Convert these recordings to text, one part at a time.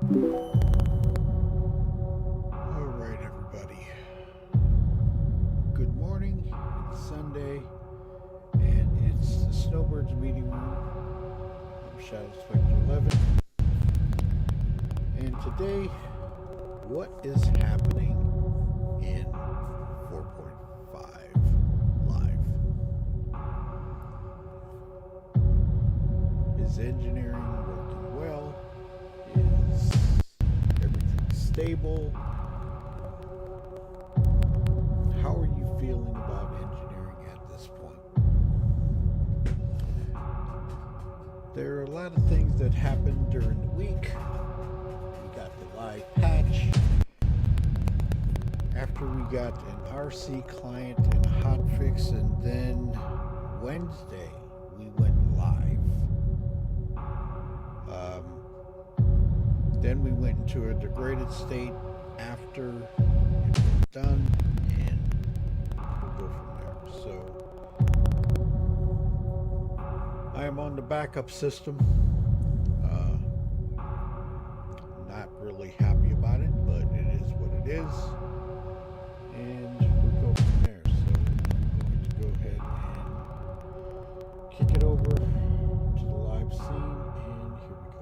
Alright, everybody. Good morning. It's Sunday, and it's the Snowbirds meeting room. I'm Xidax X-11. And today, what is happening in 4.5 Live? Is engineering working well? Is everything stable? How are you feeling about engineering at this point? There are a lot of things that happened during the week. We got the live patch. After we got an RC client and a hotfix, and then Wednesday we went live. Then we went into a degraded state after it was done, and we'll go from there. So I am on the backup system. Not really happy about it, but it is what it is, and we'll go from there. So I'm going to go ahead and kick it over to the live scene, and here we go.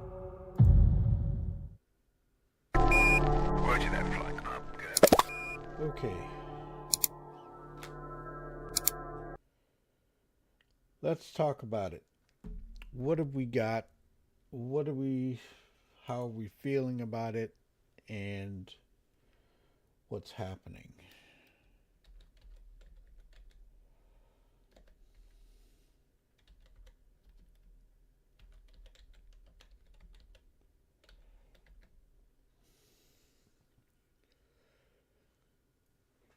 Roger that, flight. I'm good. Okay. Let's talk about it. What have we got? How are we feeling about it? And what's happening?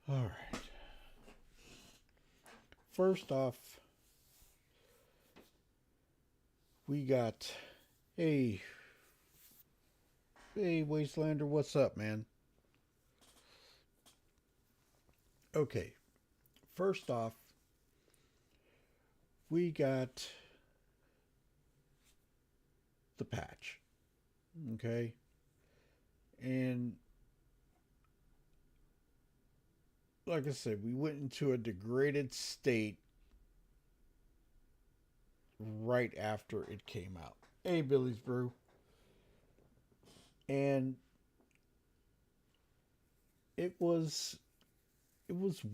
All right. First off, we got hey Wastelander, what's up, man? Okay. First off, we got the patch. Okay? And like I said, we went into a degraded state right after it came out. Hey, Billy's Brew. And it was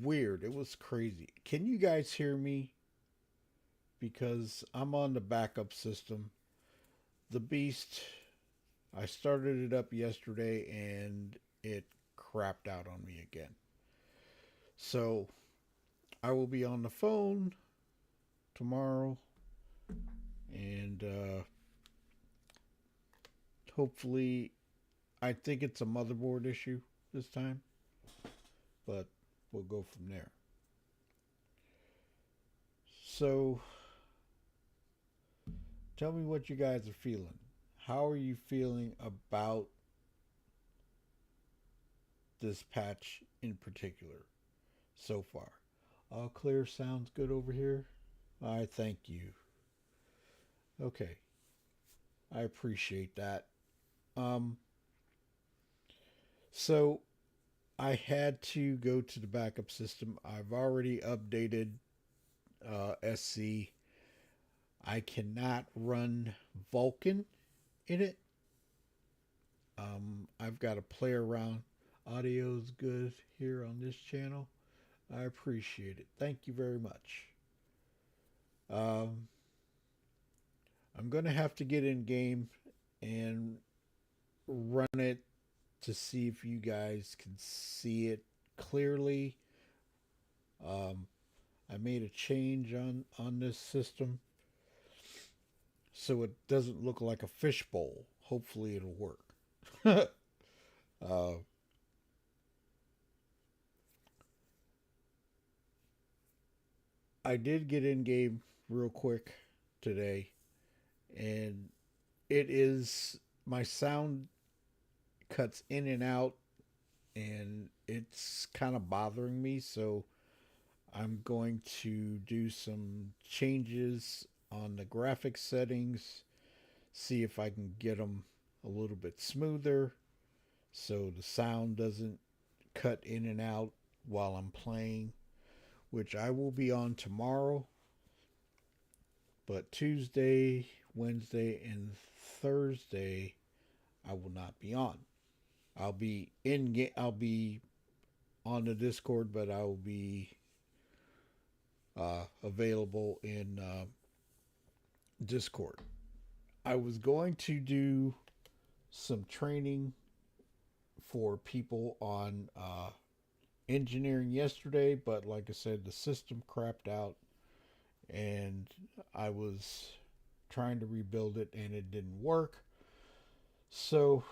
weird. It was crazy. Can you guys hear me? Because I'm on the backup system. The beast, I started it up yesterday and it crapped out on me again. So I will be on the phone tomorrow, and hopefully, I think it's a motherboard issue this time, but we'll go from there. So tell me what you guys are feeling. How are you feeling about this patch in particular so far? All clear, sounds good over here. I thank you. Okay, I appreciate that. So I had to go to the backup system. I've already updated SC. I cannot run Vulkan in it. I've got to play around. Audio's good here on this channel. I appreciate it. Thank you very much. I'm going to have to get in game and run it to see if you guys can see it clearly. I made a change on this system so it doesn't look like a fishbowl. Hopefully it'll work. I did get in game real quick today, and it is, my sound cuts in and out, and it's kind of bothering me, so I'm going to do some changes on the graphics settings, see if I can get them a little bit smoother so the sound doesn't cut in and out while I'm playing, which I will be on tomorrow. But Tuesday, Wednesday, and Thursday, I will not be on. I'll be in. I'll be on the Discord, but I will be available in Discord. I was going to do some training for people on engineering yesterday, but like I said, the system crapped out and I was trying to rebuild it and it didn't work. So,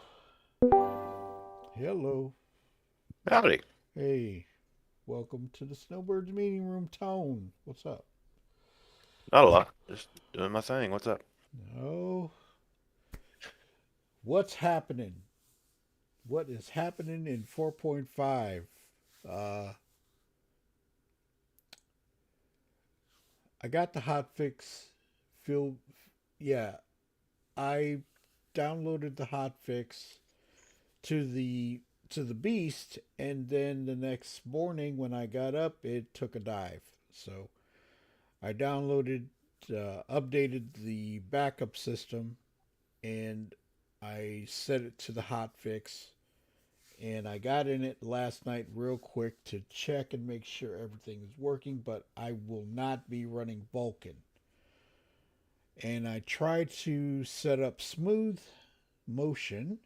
hello. Howdy. Hey, welcome to the Snowbirds meeting room. Tone, what's up? Not a lot. Just doing my thing. What's up? No. What's happening? What is happening in 4.5? I got the hotfix. Yeah, I downloaded the hotfix to the beast, and then the next morning when I got up, it took a dive. So I downloaded, updated the backup system, and I set it to the hotfix. And I got in it last night real quick to check and make sure everything is working, but I will not be running Vulkan. And I tried to set up smooth motion,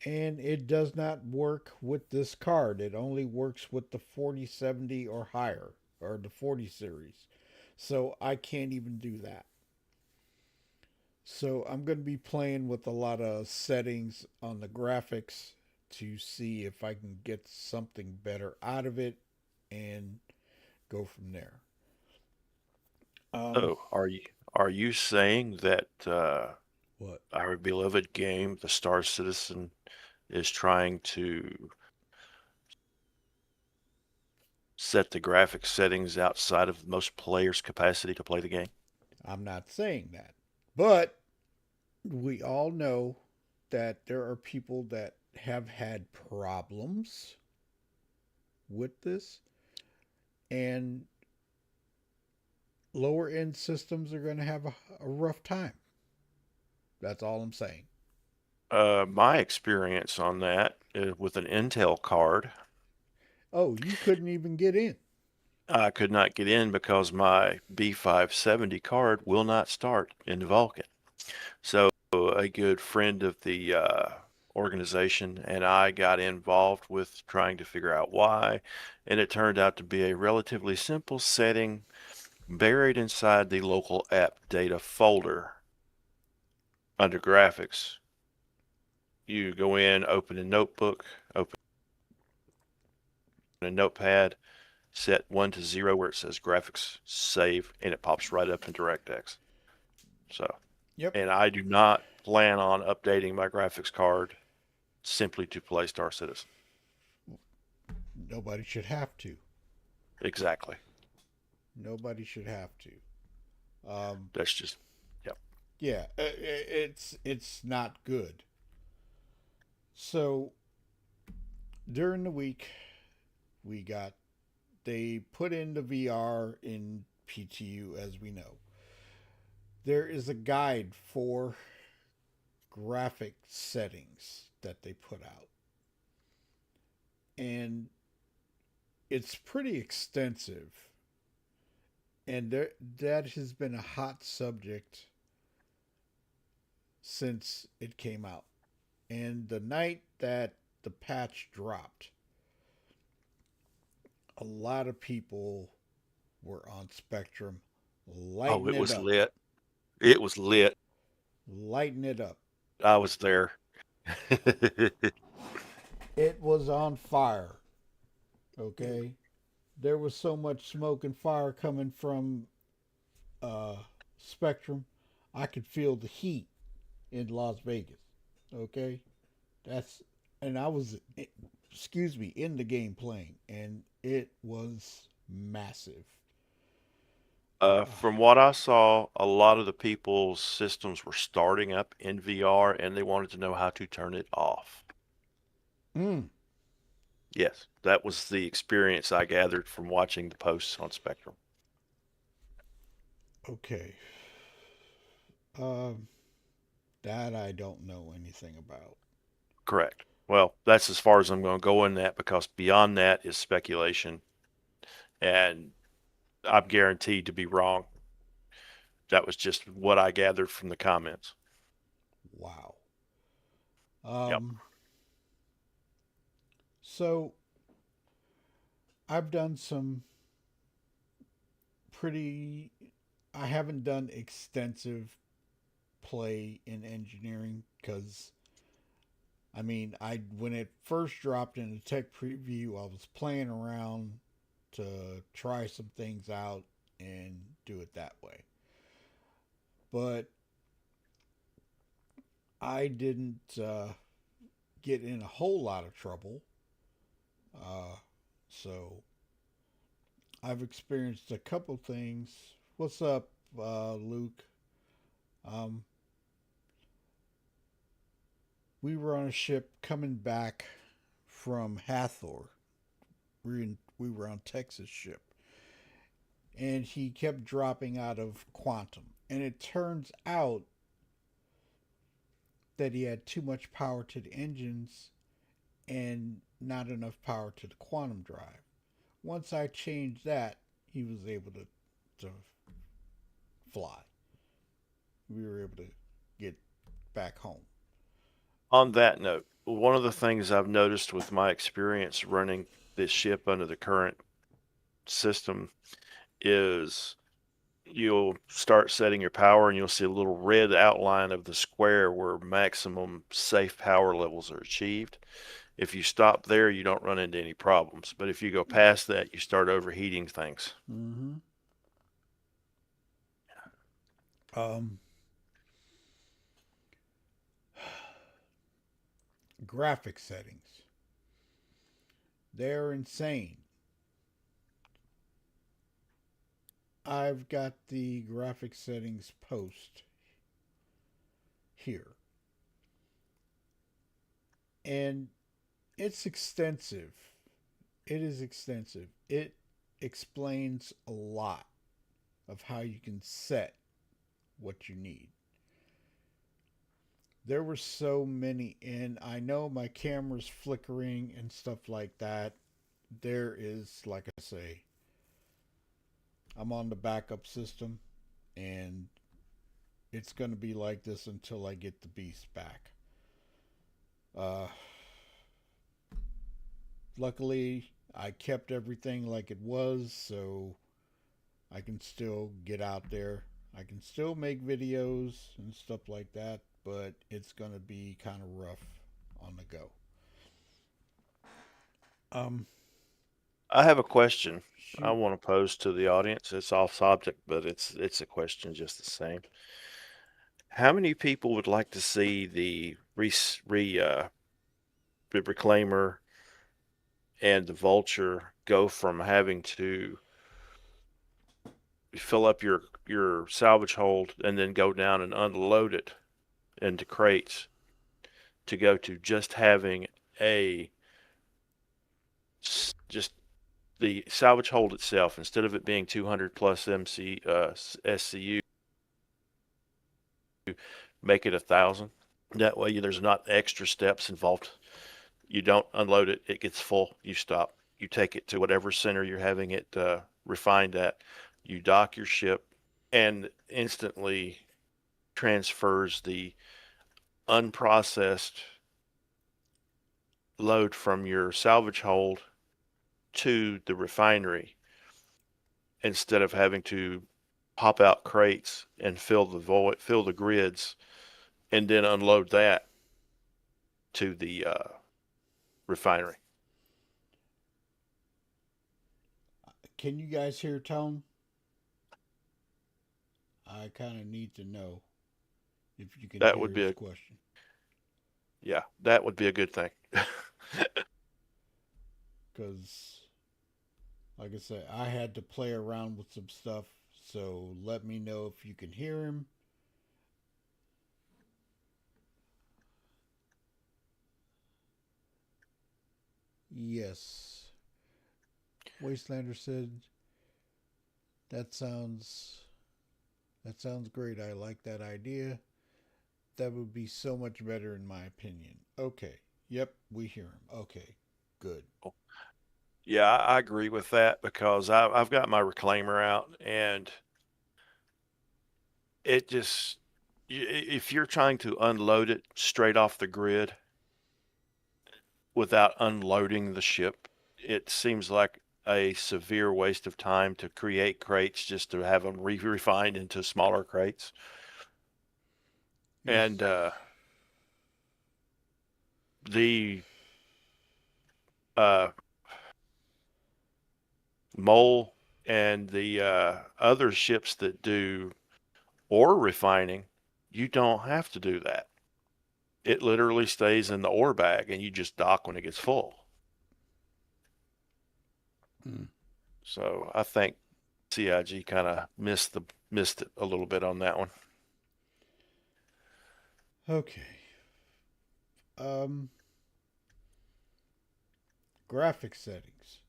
and it does not work with this card. It only works with the 4070 or higher, or the 40 series. So I can't even do that. So I'm going to be playing with a lot of settings on the graphics to see if I can get something better out of it and go from there. Are you saying that What? our beloved game, the Star Citizen, is trying to set the graphics settings outside of most players' capacity to play the game? I'm not saying that. But we all know that there are people that have had problems with this, and lower end systems are going to have a rough time. That's all I'm saying. My experience on that with an Intel card, Oh, you couldn't even get in. I could not get in because my B570 card will not start in Vulkan. So a good friend of the organization and I got involved with trying to figure out why, and it turned out to be a relatively simple setting buried inside the local app data folder under graphics. You go in, open a notebook, open a notepad, set 1 to 0 where it says graphics save, and it pops right up in DirectX. So, Yep. and I do not plan on updating my graphics card simply to play Star Citizen. Nobody should have to. Exactly. Nobody should have to. That's just, yep. Yeah, it's not good. So during the week, they put in the VR in PTU, as we know. There is a guide for graphic settings that they put out, and it's pretty extensive, and that has been a hot subject since it came out. And the night that the patch dropped, a lot of people were on Spectrum lighting Oh, it was up. lit. It was lit. Lighting it up. I was there. It was on fire. Okay? There was so much smoke and fire coming from Spectrum, I could feel the heat in Las Vegas. Okay? And I was, in the game playing, and it was massive. From what I saw, a lot of the people's systems were starting up in VR and they wanted to know how to turn it off. Mm, Yes, that was the experience I gathered from watching the posts on Spectrum. okay. Um, that I don't know anything about. Correct. Well, that's as far as I'm going to go in that because beyond that is speculation and I'm guaranteed to be wrong. That was just what I gathered from the comments. Wow. Yep. Um, so I've done some pretty. I haven't done extensive play in engineering because I mean, I when it first dropped in the tech preview, I was playing around to try some things out and do it that way. But I didn't get in a whole lot of trouble. So I've experienced a couple things. What's up, Luke? Um, we were on a ship coming back from Hathor. We were on Texas ship, and he kept dropping out of quantum. And it turns out that he had too much power to the engines and not enough power to the quantum drive. Once I changed that, he was able to fly. We were able to get back home. On that note, one of the things I've noticed with my experience running this ship under the current system is you'll start setting your power and you'll see a little red outline of the square where maximum safe power levels are achieved. If you stop there, you don't run into any problems. But if you go past that, you start overheating things. Mm-hmm. Um, graphic settings. They're insane. I've got the graphic settings post here. And it's extensive. It is extensive. It explains a lot of how you can set what you need. There were so many, and I know my camera's flickering and stuff like that. There is, like I say, I'm on the backup system, and it's going to be like this until I get the beast back. Uh, Luckily, I kept everything like it was, so I can still get out there. I can still make videos and stuff like that, but it's going to be kind of rough on the go. Um, I have a question I Shoot. want to pose to the audience. It's off subject, but it's a question just the same. How many people would like to see the reclaimer and the vulture go from having to fill up your salvage hold and then go down and unload it into crates to go to just having a just the salvage hold itself instead of it being 200 plus SCU, make it 1,000. That way there's not extra steps involved. You don't unload it, it gets full, you stop. You take it to whatever center you're having it refined at. You dock your ship and instantly transfers the unprocessed load from your salvage hold to the refinery instead of having to pop out crates and fill the grids, and then unload that to the refinery. Can you guys hear Tone? I kind of need to know if you can That hear would be his a question. Yeah, that would be a good thing. Because, like I said, I had to play around with some stuff So let me know if you can hear him. Yes. Wastelander said that sounds great. I like that idea. That would be so much better in my opinion. Okay. Yep, we hear him. Okay. Good. Yeah, I agree with that because I've got my reclaimer out, and it just, if you're trying to unload it straight off the grid without unloading the ship, it seems like a severe waste of time to create crates just to have them refined into smaller crates. Yes. And the uh, Mole and the other ships that do ore refining, you don't have to do that. It literally stays in the ore bag, and you just dock when it gets full. So I think CIG kind of missed it a little bit on that one. Okay. Graphic settings.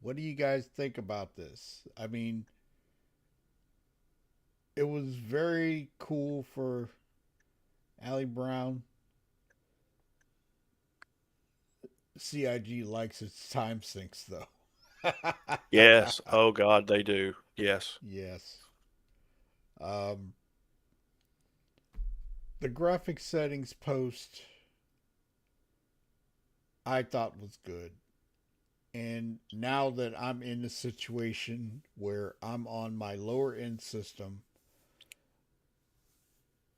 What do you guys think about this? I mean, it was very cool for Allie Brown. CIG likes its time sinks though. Yes. Oh God, they do. Yes. Yes. Um, the graphic settings post I thought was good. And now that I'm in a situation where I'm on my lower end system,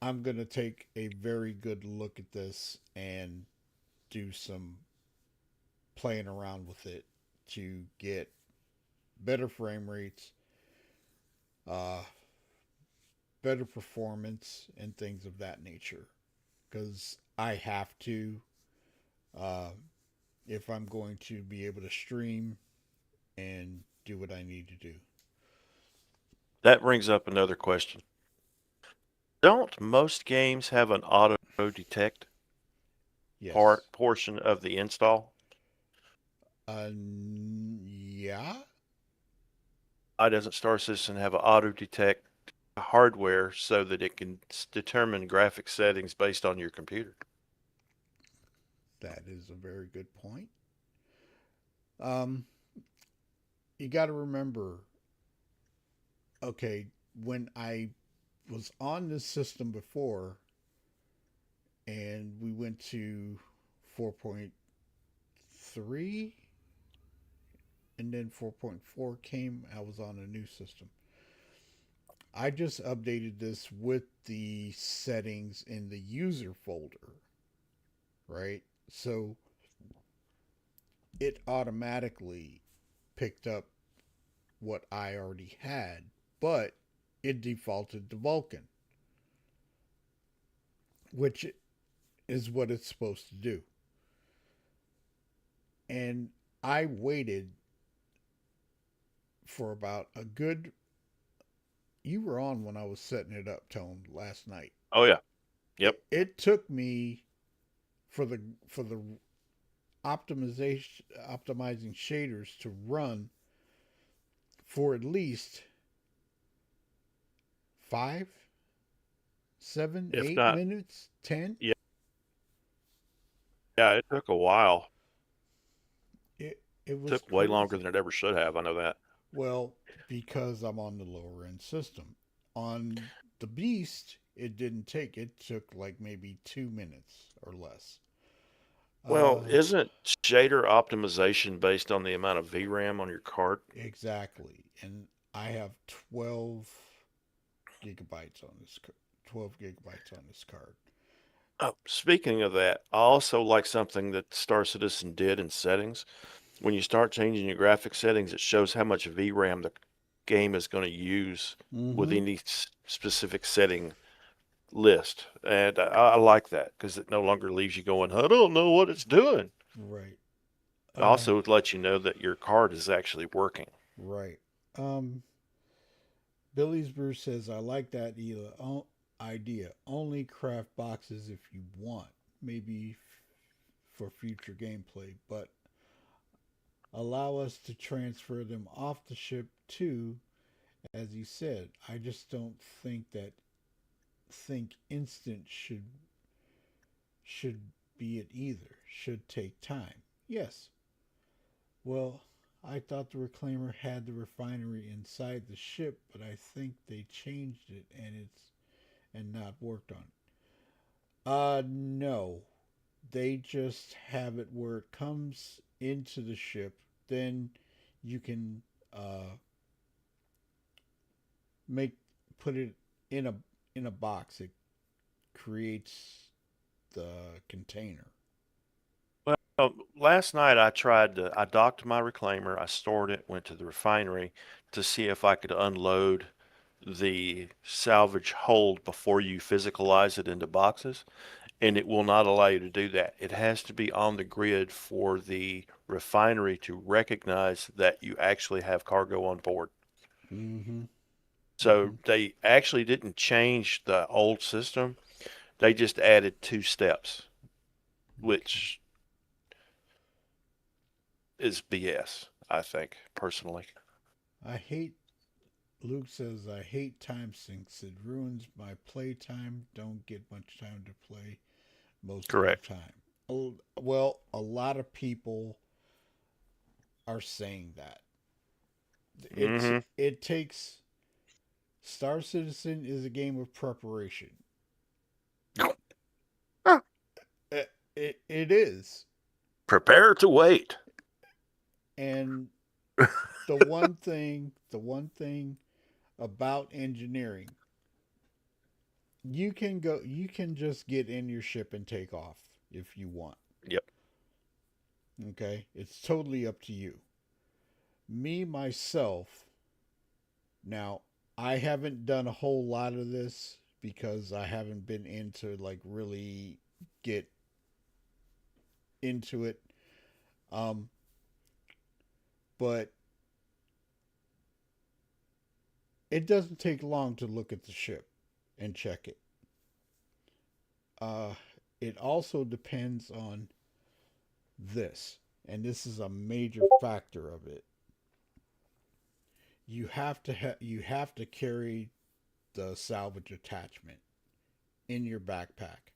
I'm going to take a very good look at this and do some playing around with it to get better frame rates, uh, better performance, and things of that nature. Because I have to, uh, if I'm going to be able to stream and do what I need to do. That brings up another question. Don't most games have an auto detect Yes. portion of the install? Yeah. Why doesn't Star Citizen have an auto detect hardware so that it can determine graphic settings based on your computer? That is a very good point. Um, you got to remember, okay, when I was on this system before and we went to 4.3 and then 4.4 came, I was on a new system. I just updated this with the settings in the user folder, right? So it automatically picked up what I already had, but it defaulted to Vulkan, which is what it's supposed to do. And I waited for about a good. You were on when I was setting it up, Tone, last night. Oh yeah. Yep. It took me for the optimizing shaders to run for at least 5, 7, If 8 not, minutes, 10. yeah, yeah, it took a while. It was Took way longer crazy. than it ever should have. I know that. Well, because I'm on the lower end system. On the Beast, it didn't take. It took like maybe 2 minutes or less. Well, Uh, isn't shader optimization based on the amount of VRAM on your card? exactly. And I have 12 gigabytes on this. 12 gigabytes on this card. Oh, speaking of that, I also like something that Star Citizen did in settings. When you start changing your graphic settings, it shows how much VRAM the game is going to use Mm-hmm. within each specific setting list. And I like that because it no longer leaves you going, I don't know what it's doing. Right. Also, it lets you know that your card is actually working. Right. Um, Billy's Brew says, I like that idea. Only craft boxes if you want, maybe for future gameplay, but allow us to transfer them off the ship too, as he said. I just don't think instant should be it either. Should take time. Yes. Well, I thought the reclaimer had the refinery inside the ship, but I think they changed it and not worked on it. No. They just have it where it comes into the ship. Then you can make put it in a box. It creates the container. Last night I docked my reclaimer, I stored it, went to the refinery to see if I could unload the salvage hold before you physicalize it into boxes, and it will not allow you to do that. It has to be on the grid for the refinery to recognize that you actually have cargo on board. Mm-hmm. So Mm-hmm. they actually didn't change the old system. They just added 2 steps, Okay. which is BS, I think, personally. I hate. Luke says I hate time sinks. It ruins my playtime. Don't get much time to play most of the Correct. time. Well, a lot of people are saying that. Mm-hmm. It takes Star Citizen is a game of preparation. It is. Prepare to wait. And the one thing about engineering, you can just get in your ship and take off if you want. Yep. Okay? It's totally up to you. Me myself, now I haven't done a whole lot of this because I haven't been into like really get into it. Um but it doesn't take long to look at the ship and check it. Uh, it also depends on this, and this is a major factor of it. You have to carry the salvage attachment in your backpack,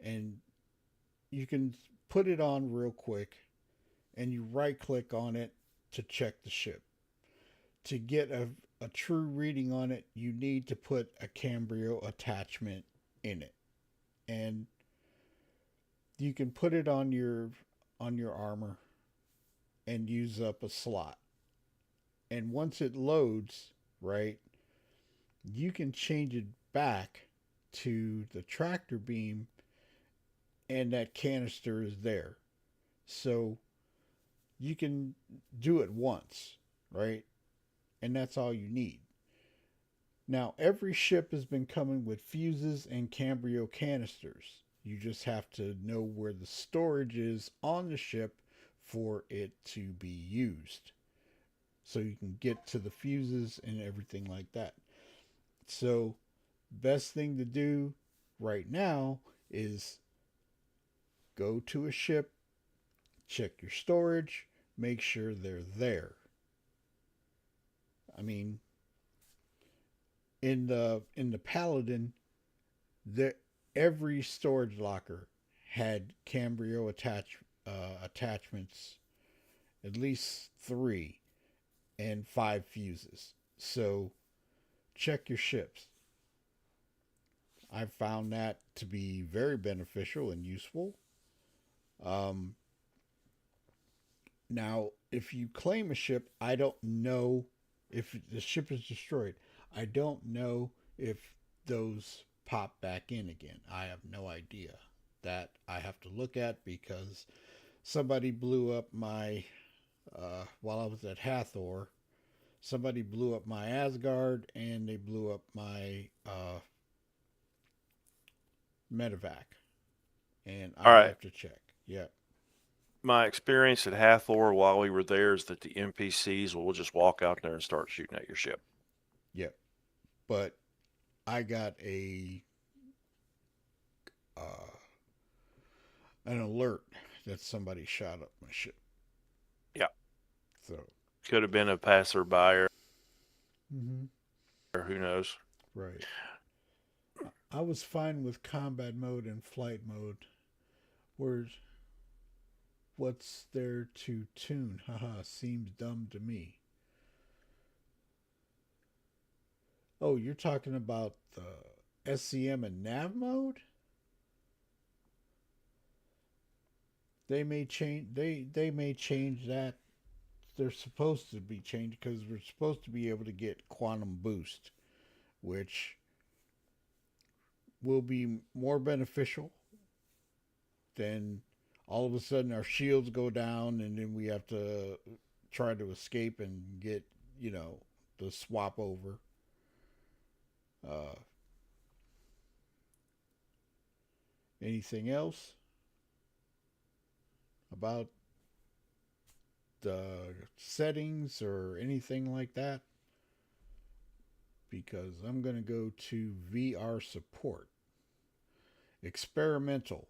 and you can put it on real quick, and you right click on it to check the ship. To get a true reading on it, you need to put a cambrio attachment in it, and you can put it on your armor and use up a slot. And once it loads, right, you can change it back to the tractor beam, and that canister is there. So you can do it once, right? And that's all you need. Now, every ship has been coming with fuses and cambrio canisters. You just have to know where the storage is on the ship for it to be used. So you can get to the fuses and everything like that. So, best thing to do right now is go to a ship, check your storage, make sure they're there. I mean, in the Paladin, the every storage locker had cambrio attachments, at least 3 and 5 fuses. So check your ships. I've found that to be very beneficial and useful. Um, Now, if you claim a ship, I don't know if the ship is destroyed. I don't know if those pop back in again. I have no idea. That I have to look at because somebody blew up my, while I was at Hathor, somebody blew up my Asgard and they blew up my medevac. And I All right. have to check. Yep. My experience at Hathor while we were there is that the NPCs will just walk out there and start shooting at your ship. Yep. But I got uh, an alert that somebody shot up my ship. Yeah. So. Could have been a passerby Mm-hmm. or who knows. Right. I was fine with combat mode and flight mode. Where's what's there to tune? Haha, seems dumb to me. Oh, you're talking about the SCM and nav mode? They may change that. They're supposed to be changed because we're supposed to be able to get quantum boost, which will be more beneficial than all of a sudden our shields go down and then we have to try to escape and get, the swap over. Uh, Anything else about the settings or anything like that? Because I'm going to go to VR support, experimental.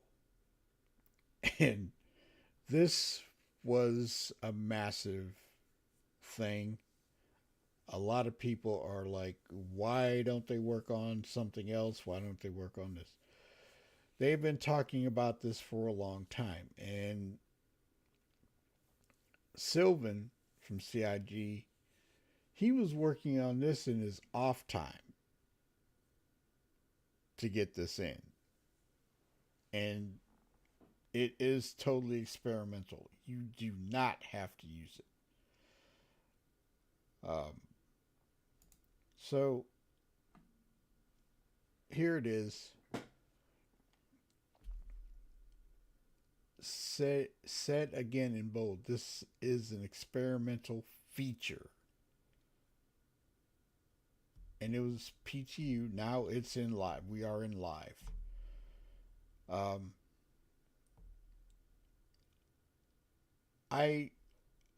And this was a massive thing. A lot of people are like, why don't they work on something else? Why don't they work on this? They've been talking about this for a long time. And Sylvan from CIG, he was working on this in his off time to get this in. And it is totally experimental. You do not have to use it. So here it is. Said again in bold. This is an experimental feature. And it was PTU. Now it's in live. We are in live.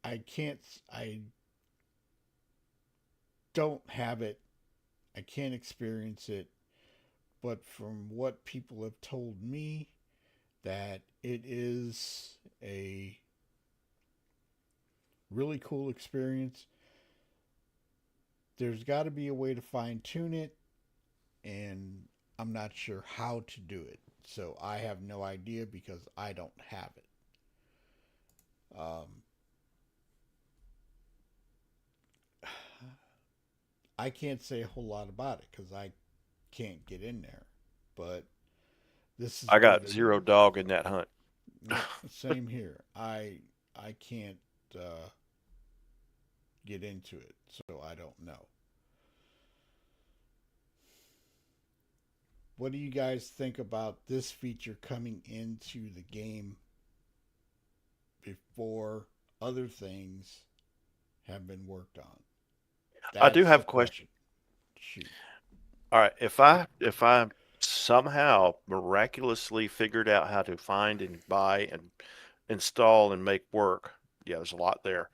I can't. I don't have it. I can't experience it. But from what people have told me, that it is a really cool experience. There's got to be a way to fine tune it, and I'm not sure how to do it. So I have no idea because I don't have it. I can't say a whole lot about it because I can't get in there. But this is I what got it, zero dog in that hunt. yeah, same here. I can't get into it, so I don't know. What do you guys think about this feature coming into the game before other things have been worked on? I do That's have the a question. question. Shoot. All right, if I somehow miraculously figured out how to find and buy and install and make work, yeah, there's a lot there,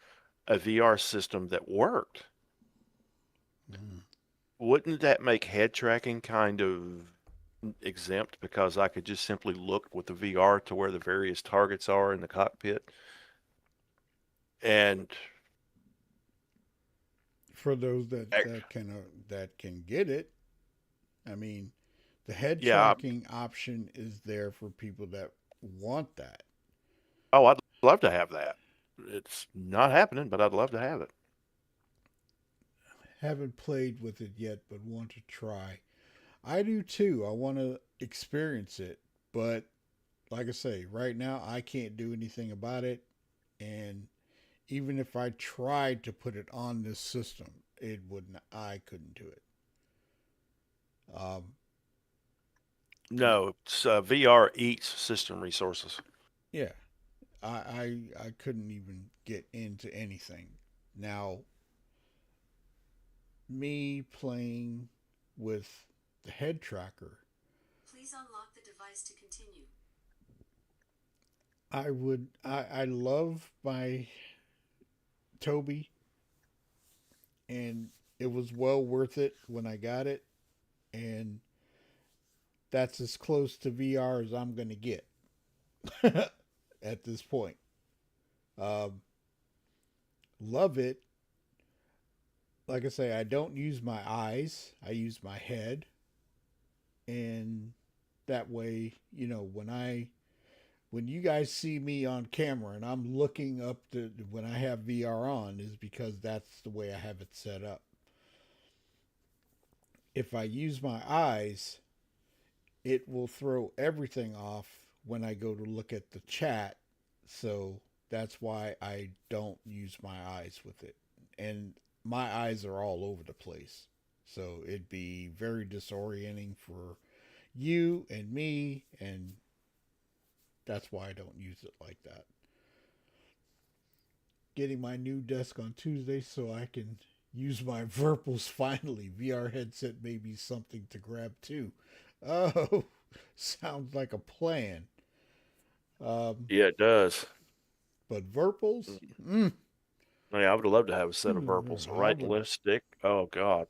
a VR system that worked, Mm. wouldn't that make head tracking kind of exempt because I could just simply look with the VR to where the various targets are in the cockpit? And For those ac- that can get it, I mean, the head yeah, tracking option is there for people that want that. oh, I'd love to have that. It's not happening, but I'd love to have it. Haven't played with it yet, but want to try. I do too. I want to experience it, but like I say, right now I can't do anything about it. And even if I tried to put it on this system, it wouldn't. I couldn't do it. Um, No, it's, VR eats system resources. yeah, I couldn't even get into anything. Now, me playing with the head tracker, Please unlock the device to continue. I love my Toby, and it was well worth it when I got it, and that's as close to VR as I'm going to get at this point. Um, love it. Like I say, I don't use my eyes, I use my head, and that way, when you guys see me on camera and I'm looking up to when I have VR on is because that's the way I have it set up. If I use my eyes, it will throw everything off when I go to look at the chat. So that's why I don't use my eyes with it. And my eyes are all over the place. So it'd be very disorienting for you and me, and that's why I don't use it like that. Getting my new desk on Tuesday so I can use my Virpals finally. VR headset may be something to grab too. Oh, sounds like a plan. Yeah, it does. But Virpals? Yeah, I would love to have a set of Virpals, a I right would. left stick. Oh God.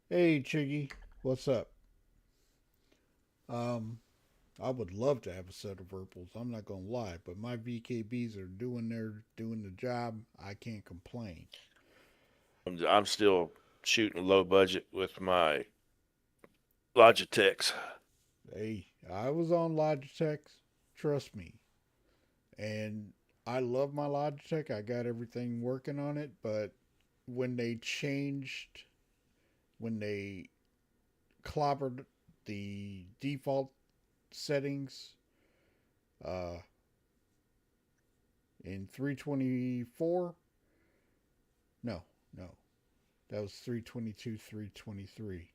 Hey, Chiggy, what's up? Um, I would love to have a set of Virpals. I'm not gonna lie, but my VKBs are doing the job. I can't complain. I'm still shooting low budget with my Logitechs. Hey, I was on Logitech, trust me, and I love my Logitech. I got everything working on it, but when they changed, when they clobbered the default settings uh, in 324, no, no, that was 322, 323.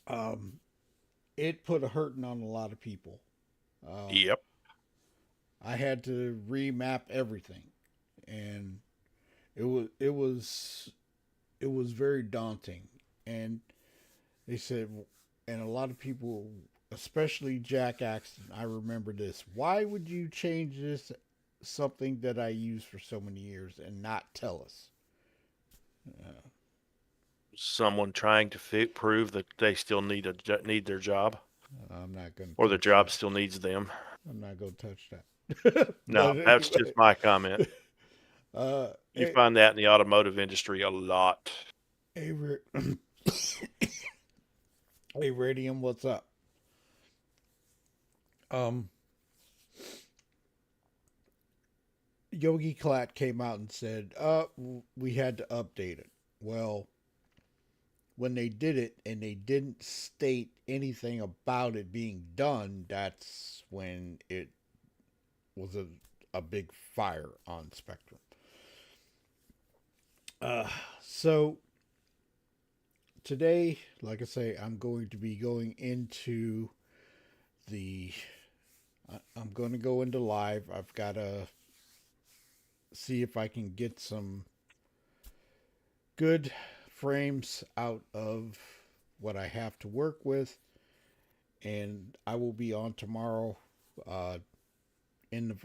Um, it put a hurting on a lot of people. Yep. I had to remap everything, and it was very daunting. And they said, and a lot of people, especially Jack Axton, I remember this. Why would you change this something that I used for so many years and not tell us? Uh, Someone trying to prove that they still need their job, I'm not going or to the touch job that. still needs them. I'm not going to touch that. No, But that's just anyway, my comment. You hey, find that in the automotive industry a lot. hey, hey, Radium, what's up? Um, Yogi Klatt came out and said, we had to update it. Well, when they did it and they didn't state anything about it being done, that's when it was a big fire on Spectrum. So today, like I say, I'm going to be going into the. I'm going to go into live. I've got to see if I can get some good frames out of what I have to work with, and I will be on tomorrow uh, in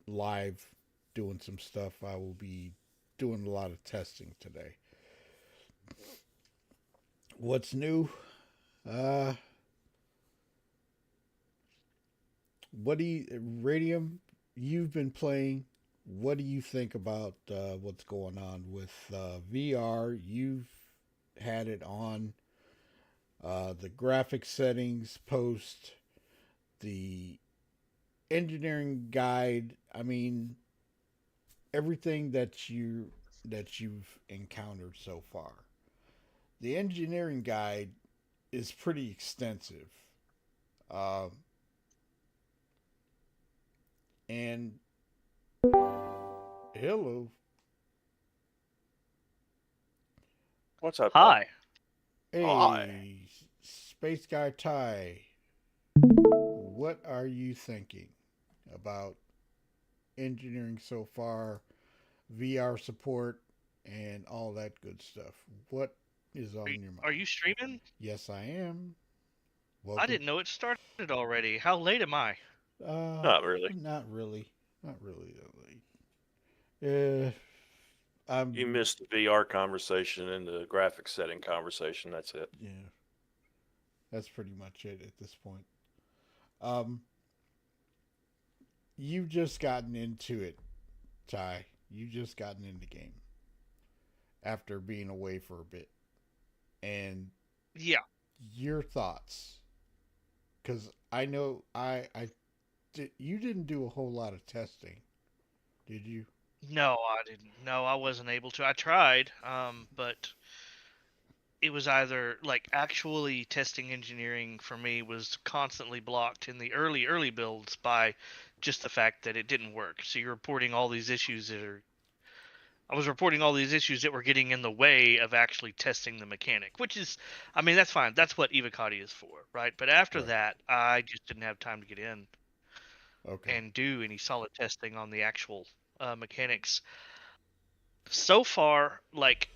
live doing some stuff. I will be doing a lot of testing today. What's new? Uh, what do you, Radium? You've been playing. What do you think about what's going on with VR? You've had it on the graphic settings post, the engineering guide. I mean, everything that you've encountered so far. The engineering guide is pretty extensive, uh, and hello, What's up, Ty? Hi. Hi. hey, Space Guy Ty, what are you thinking about engineering so far, VR support, and all that good stuff? What is on your Are mind? you streaming? Yes, I am. I Welcome. didn't know it started already. How late am I? Not really. Not really. Not really that late. You I'm. missed the VR conversation and the graphics setting conversation. That's it. Yeah, that's pretty much it at this point. Um, you've just gotten into it, Ty. You just gotten in the game after being away for a bit, and Yeah. your thoughts, because I know you didn't do a whole lot of testing, did you? No, I didn't. No, I wasn't able to. I tried, but it was either like actually testing engineering for me was constantly blocked in the early builds by just the fact that it didn't work. So you're reporting all these issues that are I was reporting all these issues that were getting in the way of actually testing the mechanic, which is, I mean, that's fine. That's what Evocati is for, right? But after Right. that, I just didn't have time to get in Okay. and do any solid testing on the actual mechanics. So far, like,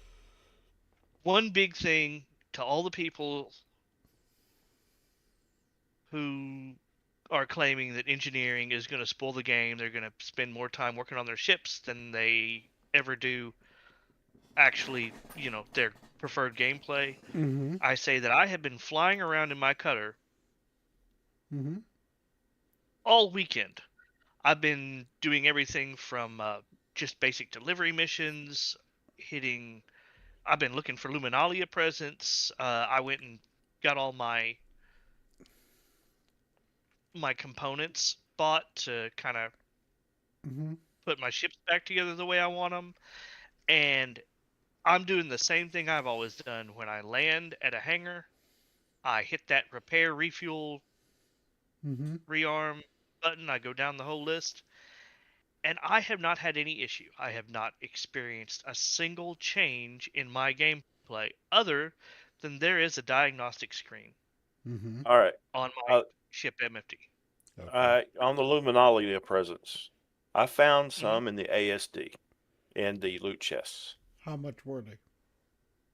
one big thing to all the people who are claiming that engineering is going to spoil the game, they're going to spend more time working on their ships than they ever do actually, their preferred gameplay. Mm-hmm. I say that I have been flying around in my cutter Mm-hmm. all weekend. I've been doing everything from just basic delivery missions, hitting. I've been looking for Luminalia presents. I went and got all my components bought to kind of Mm-hmm. put my ships back together the way I want them. And I'm doing the same thing I've always done. When I land at a hangar, I hit that repair, refuel, Mm-hmm. rearm button. I go down the whole list. And I have not had any issue. I have not experienced a single change in my gameplay other than there is a diagnostic screen Mm-hmm. All right. on my Uh, ship MFD. Okay. on the Luminalia presents, I found Hmm. some in the ASD in the loot chests. How much were they?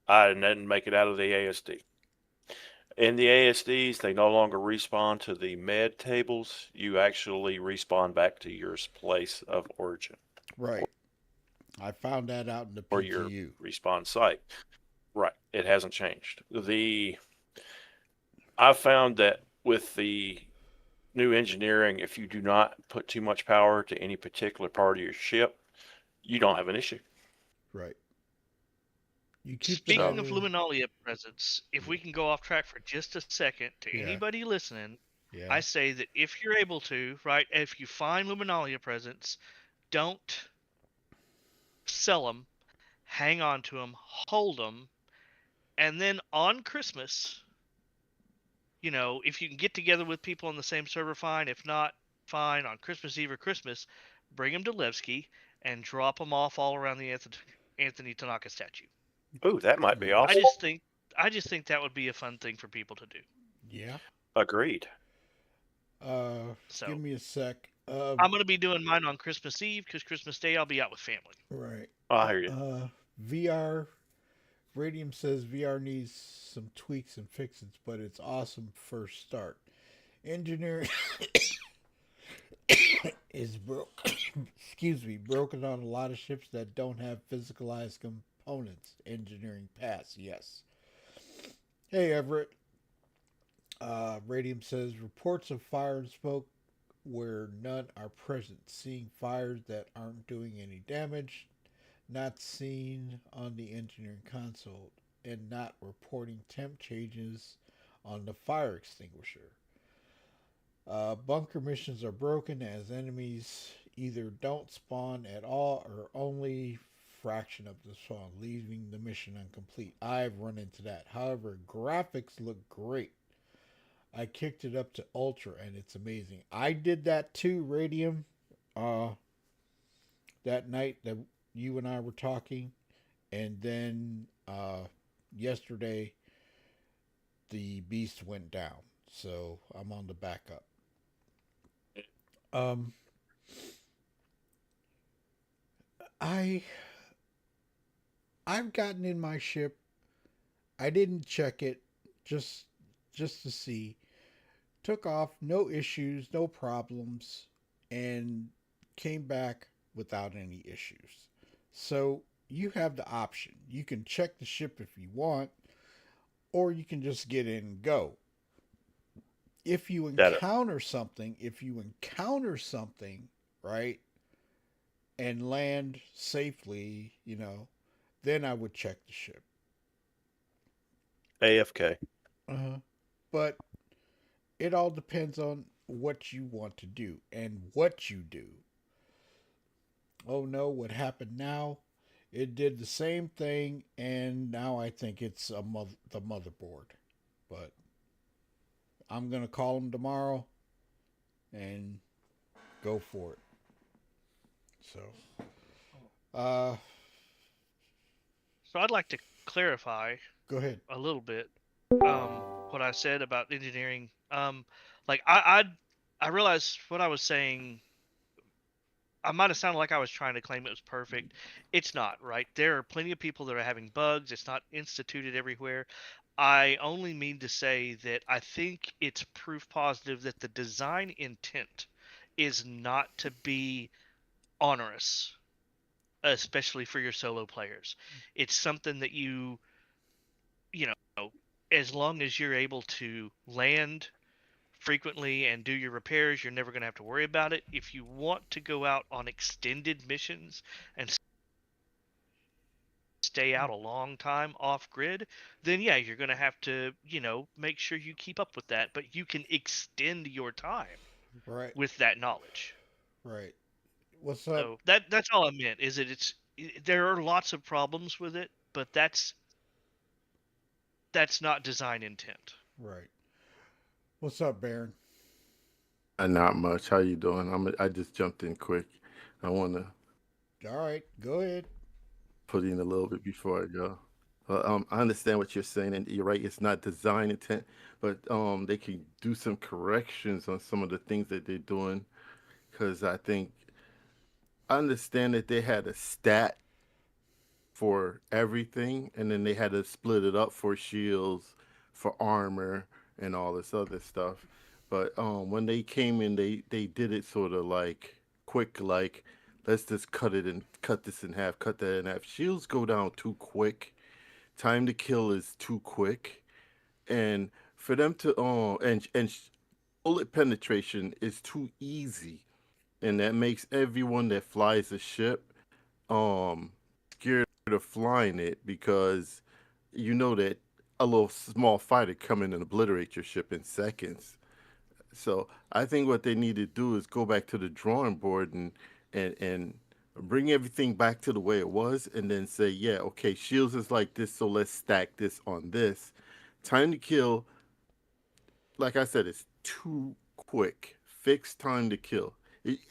I didn't make it out of the ASD. In the ASDs, they no longer respawn to the med tables. You actually respawn back to your place of origin Right. I found that out in the or your PTU. respawn site. Right. It hasn't changed. I found that with the new engineering, if you do not put too much power to any particular part of your ship, you don't have an issue. Right. You keep the Speaking of data. Luminalia presence, if we can go off track for just a second to Yeah. anybody listening, Yeah. I say that if you're able to, right, if you find Luminalia presents, don't sell them, hang on to them, hold them, and then on Christmas, if you can get together with people on the same server, fine. If not, fine. On Christmas Eve or Christmas, bring them to Levski and drop them off all around the Anthony Tanaka statue. Ooh, that might be Yeah. awesome. I just think that would be a fun thing for people to do. Yeah. Agreed. Give So me a sec. I'm gonna be doing mine on Christmas Eve because Christmas Day I'll be out with family. Right. I hear you. VR. Radium says VR needs some tweaks and fixes, but it's awesome first start. Engineering is broke. Excuse me, broken on a lot of ships that don't have physicalized components. Engineering pass, yes. Hey Everett. Radium says reports of fire and smoke where none are present. Seeing fires that aren't doing any damage. Not seen on the engineering console. And not reporting temp changes on the fire extinguisher. Bunker missions are broken as enemies either don't spawn at all or only fraction of the spawn, leaving the mission incomplete. I've run into that. However, graphics look great. I kicked it up to ultra and it's amazing. I did that too, Radium. Uh, that night that you and I were talking, and then yesterday the beast went down, so I'm on the backup. Um, I I've gotten in my ship. I didn't check it just to see, took off, no issues, no problems, and came back without any issues. So you have the option. You can check the ship if you want, or you can just get in and go. That If you encounter something, right, and land safely, then I would check the ship. AFK. Uh-huh. But it all depends on what you want to do and what you do. Oh no, what happened now? It did the same thing, and now I think it's the motherboard. But I'm gonna call them tomorrow and go for it. So, uh, So I'd like to clarify go ahead. a little bit what I said about engineering. Like I realized what I was saying. I might have sounded like I was trying to claim it was perfect. It's not, right? There are plenty of people that are having bugs. It's not instituted everywhere. I only mean to say that I think it's proof positive that the design intent is not to be onerous, especially for your solo players. It's something that you know, as long as you're able to land frequently and do your repairs, you're never going to have to worry about it. If you want to go out on extended missions and stay out a long time off grid, then yeah, you're going to have to, make sure you keep up with that, but you can extend your time Right, with that knowledge. right. What's up? So that's all I meant is that there are lots of problems with it, but that's not design intent. Right. What's up, Baron? Not much. How you doing? I just jumped in quick. I want to All right, go ahead. put in a little bit before I go. I understand what you're saying, and you're right. It's not design intent, but they can do some corrections on some of the things that they're doing. Because I understand that they had a stat for everything, and then they had to split it up for shields, for armor, and all this other stuff. But when they came in, they did it sort of like quick, like let's just cut this in half, cut that in half. Shields go down too quick. Time to kill is too quick, and for them to bullet penetration is too easy, and that makes everyone that flies a ship scared of flying it because you know that a little small fighter come in and obliterate your ship in seconds. So I think what they need to do is go back to the drawing board and bring everything back to the way it was, and then say, yeah, okay, shields is like this, so let's stack this on this. Time to kill, like I said, it's too quick. Fixed time to kill.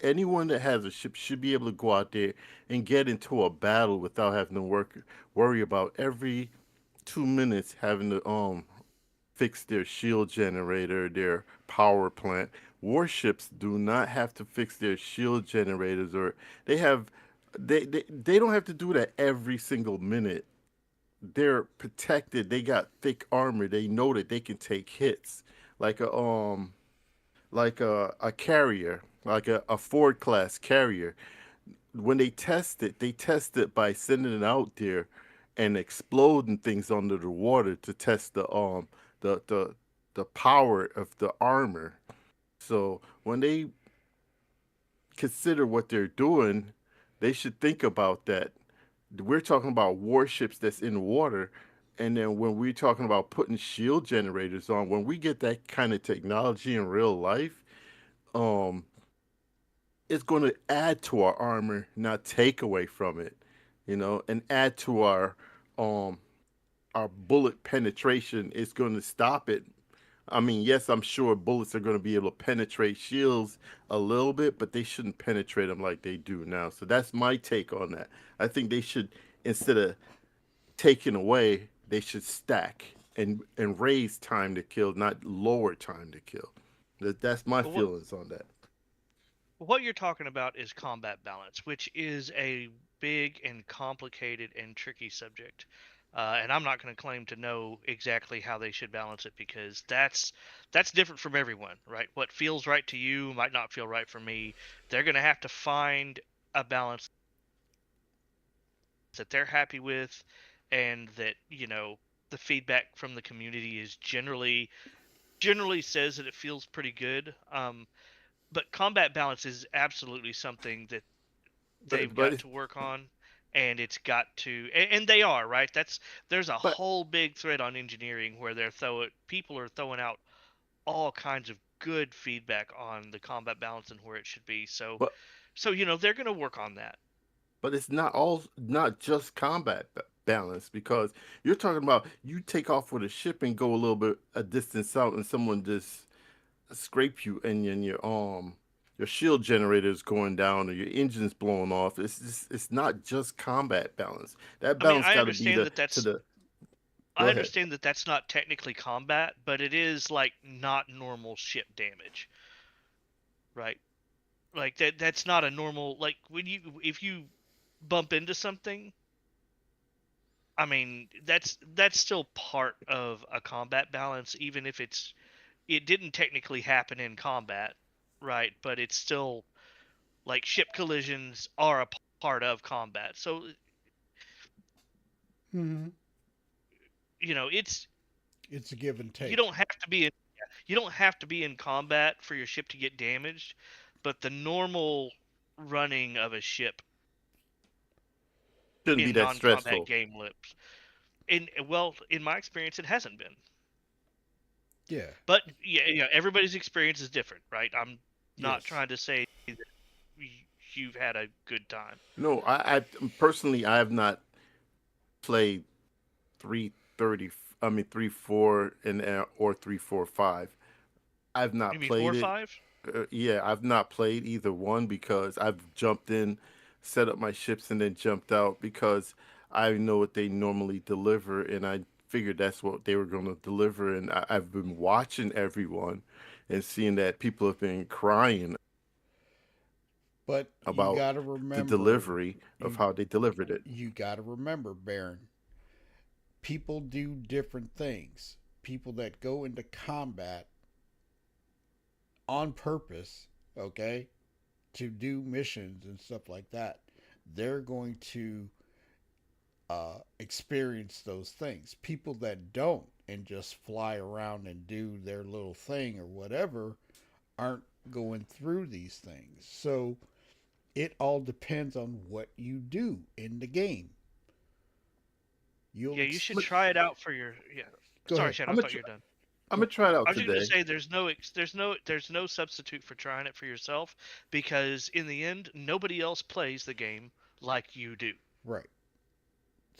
Anyone that has a ship should be able to go out there and get into a battle without having to worry about every 2 minutes having to fix their shield generator, their power plant. Warships do not have to fix their shield generators, or they have they don't have to do that every single minute. They're protected. They got thick armor. They know that they can take hits like a carrier, like a Ford class carrier. When they test it by sending it out there and exploding things under the water to test the the the power of the armor. So when they consider what they're doing, they should think about that. We're talking about warships that's in water, and then when we're talking about putting shield generators on, when we get that kind of technology in real life, um, it's going to add to our armor, not take away from it, and add to um our bullet penetration. It's going to stop it. I mean, yes, I'm sure bullets are going to be able to penetrate shields a little bit, but they shouldn't penetrate them like they do now. So that's my take on that. I think they should, instead of taking away, they should stack and raise time to kill, not lower time to kill. That's my But what feelings on that. what you're talking about is combat balance, which is a big and complicated and tricky subject. And I'm not going to claim to know exactly how they should balance it, because that's different from everyone, right? What feels right to you might not feel right for me. They're going to have to find a balance that they're happy with, and that, the feedback from the community is generally says that it feels pretty good. But combat balance is absolutely something that they've but got to work on, and it's got to, and they are, right. There's a but whole big thread on engineering where people are throwing out all kinds of good feedback on the combat balance and where it should be. So but they're going to work on that. but it's not just combat balance, because you're talking about you take off with a ship and go a little bit a distance out and someone just scrape you and your shield generator is going down or your engine's blowing off. It's not just combat balance. That I mean, balance got to be I go ahead. understand that that's not technically combat, but it is like not normal ship damage, right? Like that's not a normal, like if you bump into something, I mean, that's still part of a combat balance, even if it didn't technically happen in combat, right? But it's still, like, ship collisions are a part of combat. So, Mm-hmm. it's It's a give and you take. don't have to be in you don't have to be in combat for your ship to get damaged, but the normal running of a ship Shouldn't be in that non-combat stressful. game lips, in my experience, it hasn't been. Yeah. But yeah, everybody's experience is different, right? I'm not Yes. trying to say that you've had a good time. No, I personally I have not played 330. I mean 3-4 and or 3-4-5. I've You not mean four played or it. five? Yeah, I've not played either one because I've jumped in, set up my ships, and then jumped out because I know what they normally deliver, and I figured that's what they were going to deliver. And I've been watching everyone and seeing that people have been crying But you about got to the remember, delivery of you how they delivered it. you got to remember, Baron. People do different things. People that go into combat on purpose, okay, to do missions and stuff like that, they're going to experience those things. People that don't and just fly around and do their little thing or whatever aren't going through these things. So it all depends on what you do in the game. You'll Yeah, you should But try it out for your. Yeah. go Sorry, ahead. Shannon, I'm I gonna thought you were done. I'm Go. gonna try it I out was just gonna today. say there's no substitute for trying it for yourself, because in the end nobody else plays the game like you do. Right.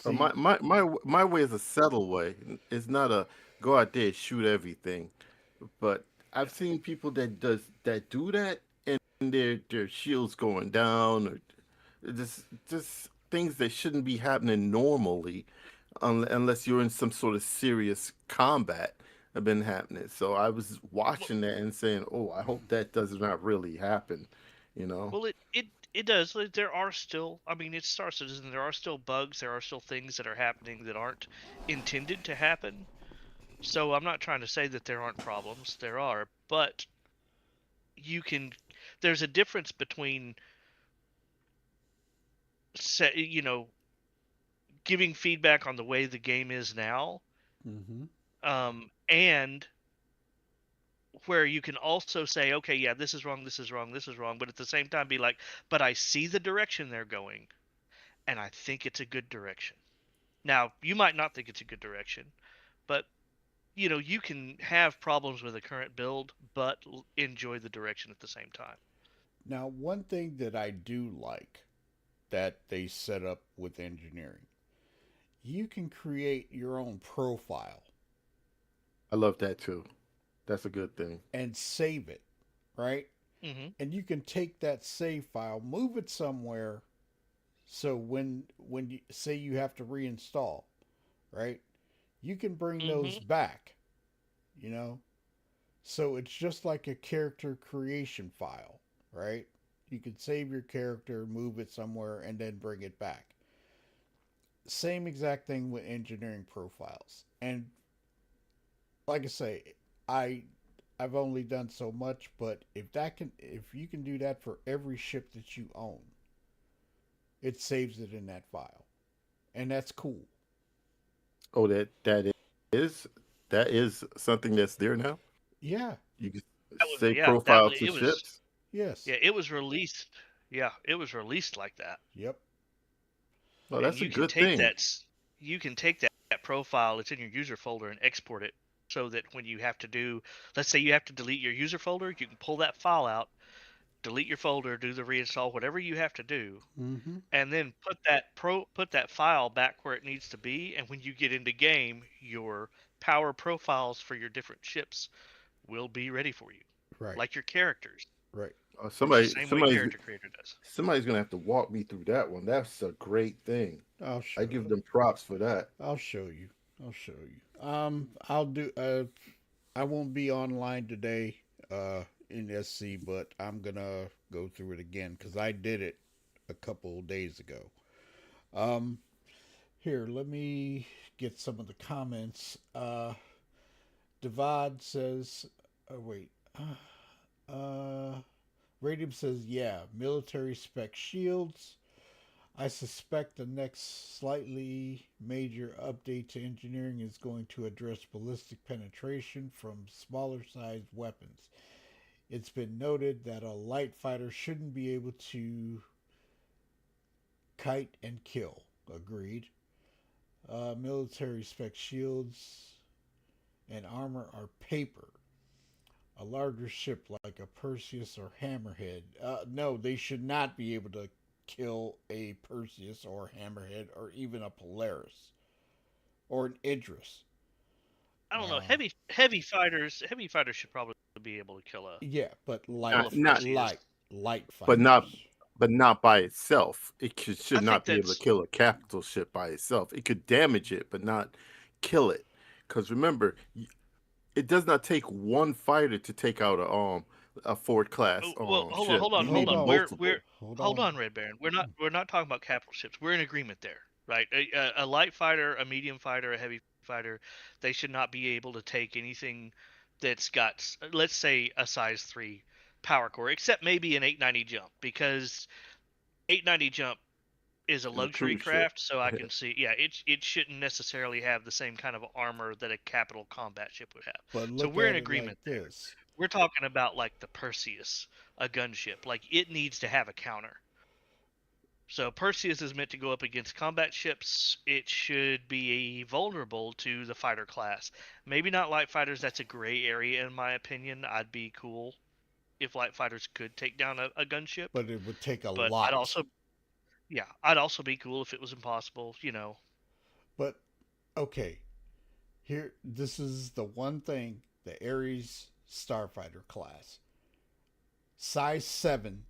My, See, my way is a settle way. It's not a go out there and shoot everything. But Yeah. I've seen people that do that and their shields going down or just things that shouldn't be happening normally unless you're in some sort of serious combat have been happening. So I was Well, watching that and saying, "Oh, I hope that does not really happen," you know. well, it does. Like, there are still. I mean, it's Star Citizen. There are still bugs. There are still things that are happening that aren't intended to happen. So I'm not trying to say that there aren't problems. There are, but you can. There's a difference between, you know, giving feedback on the way the game is now, mm-hmm. and where you can also say, okay, yeah, this is wrong, this is wrong, this is wrong, but at the same time be like, but I see the direction they're going, and I think it's a good direction. Now, you might not think it's a good direction, but you can have problems with a current build, but enjoy the direction at the same time. Now, one thing that I do like that they set up with engineering, you can create your own profile I love that too. That's a good thing. and save it, right? Hmm. And you can take that save file, move it somewhere, so when you say you have to reinstall, right? You can bring those Hmm. back, you know? So it's just like a character creation file, right? You can save your character, move it somewhere, and then bring it back. same exact thing with engineering profiles. And like I say, I I've only done so much, but if you can do that for every ship that you own, it saves it in that file, and that's cool. Oh, is that is something that's there now. Yeah. You can That was save yeah, that profile to it was ships. Yes. yeah, it was released. Yeah, it was released like that. Yep. Well, And that's a you can good take thing. that profile it's in your user folder and export it so that when you have to do, let's say you have to delete your user folder, you can pull that file out, delete your folder, do the reinstall, whatever you have to do, Mm-hmm. and then put that file back where it needs to be. And when you get into game, your power profiles for your different ships will be ready for you, Right. like your characters. Right. It's the Somebody, same way somebody's character creator does. somebody's gonna have to walk me through that one. That's a great thing. I'll I show give you. them props for that. I'll show you. I'll show you. I'll do. I won't be online today. In SC, but I'm gonna go through it again because I did it a couple of days ago. Um, Here, let me get some of the comments. Divad says, oh, wait. Uh, Radium says, yeah, military spec shields. I suspect the next slightly major update to engineering is going to address ballistic penetration from smaller sized weapons. It's been noted that a light fighter shouldn't be able to kite and kill. Agreed. Military spec shields and armor are paper. A larger ship like a Perseus or Hammerhead. No, they should not be able to kill a Perseus or Hammerhead or even a Polaris or an Idris. I don't know. Uh, Heavy fighters should probably be able to yeah, but kill a Not, Perseus. light but not, fighters. but not by itself. I Should think not be able to that's kill a capital ship by itself. It could damage it, but not kill it. Because remember, it does not take one fighter to take out a Ford class oh, well. ship. You Hold need Hold on. on. We're multiple. Hold hold on. on, Red Baron. We're not talking about capital ships. We're in agreement there, right? A light fighter, a medium fighter, a heavy fighter, they should not be able to take anything that's got, let's say, a size 3 power core, except maybe an 890 jump, because 890 jump is a Is a luxury cruise ship. craft, so I can see, yeah, it shouldn't necessarily have the same kind of armor that a capital combat ship would have. But So look we're in at it like agreement there. this. We're talking about like the Perseus, a gunship. Like it needs to have a counter. So Perseus is meant to go up against combat ships. It should be vulnerable to the fighter class. Maybe not light fighters. That's a gray area in my opinion. I'd be cool if light fighters could take down a gunship, But it would take a but lot. I'd also be cool if it was impossible. You know, But okay, here this is the one thing the Ares Starfighter class. Size 7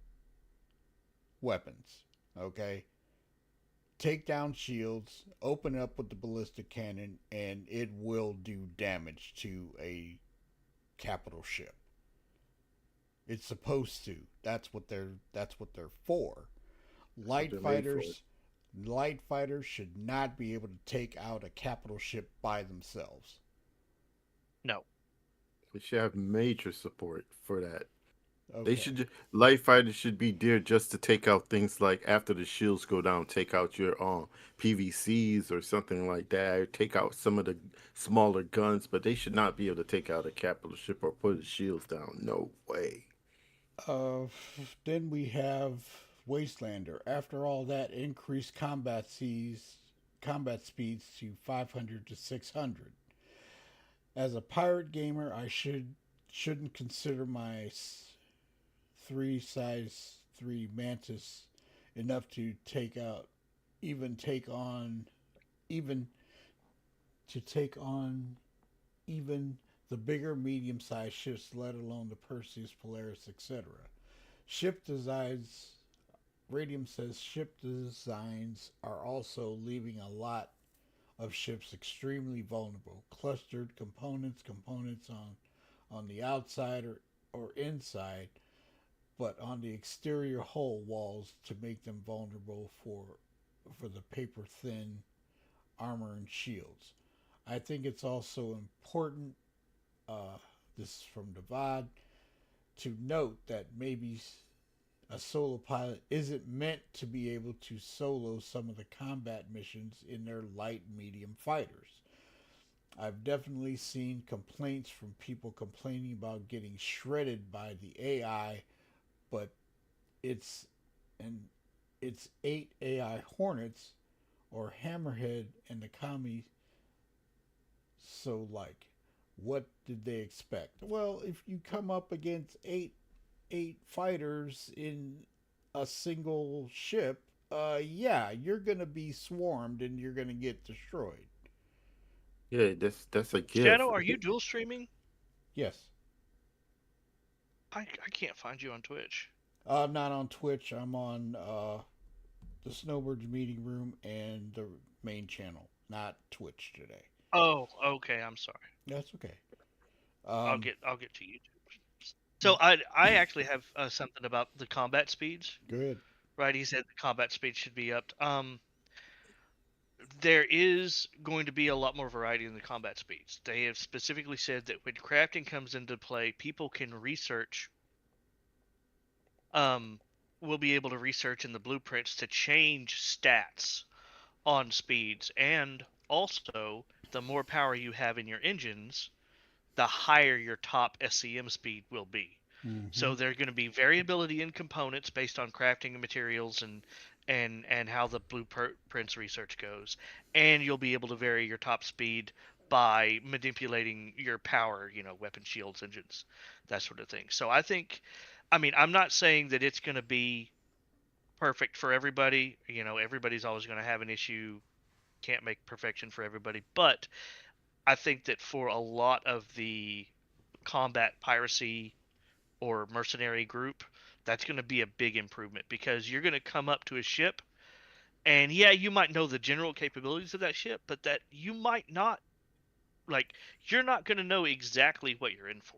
weapons. Okay? Take down shields, open up with the ballistic cannon, and it will do damage to a capital ship. It's supposed to. That's what they're for. That's what Light they're made for. fighters light fighters should not be able to take out a capital ship by themselves. no. We should have major support for that. They Okay. light fighters should be there just to take out things like after the shields go down, take out your PVCs or something like that, or take out some of the smaller guns, but they should not be able to take out a capital ship or put the shields down. No way. Uh, then we have Wastelander. After all that, increased combat speeds to 500 to 600. As a pirate gamer, I shouldn't consider my 3 mantis enough to even take on even take on even the bigger medium sized ships, let alone the Perseus, Polaris, etc. Ship designs Radium says ship designs are also leaving a lot of ships extremely vulnerable. Clustered components on the outside or inside, but on the exterior hull walls to make them vulnerable for the paper thin armor and shields. I think it's also important, uh, this is from Devad, to note that maybe a solo pilot isn't meant to be able to solo some of the combat missions in their light medium fighters. I've definitely seen complaints from people complaining about getting shredded by the AI, but it's and it's 8 AI Hornets or Hammerhead and the Kami. So like, what did they expect? Well, if you come up against eight fighters in a single ship, yeah, you're gonna be swarmed and you're gonna get destroyed. Yeah, that's a gift. Shadow, are you dual streaming? Yes. I can't find you on Twitch. Not on Twitch. I'm on the Snowbirds meeting room and the main channel, not Twitch today. Oh, okay. I'm sorry. That's okay. I'll get to YouTube. So I actually have something about the combat speeds. Good. Right, he said the combat speed should be upped. There is going to be a lot more variety in the combat speeds. They have specifically said that when crafting comes into play, people can research. Will be able to research in the blueprints to change stats on speeds, and also the more power you have in your engines, the higher your top SCM speed will be. Mm-hmm. So there's going to be variability in components based on crafting materials and how the blueprints research goes, and you'll be able to vary your top speed by manipulating your power, weapon shields, engines, that sort of thing. So I mean, I'm not saying that it's going to be perfect for everybody. Everybody's always going to have an issue. Can't make perfection for everybody, but I think that for a lot of the combat piracy or mercenary group, that's going to be a big improvement, because you're going to come up to a ship and yeah, you might know the general capabilities of that ship, but that you might not, like, you're not going to know exactly what you're in for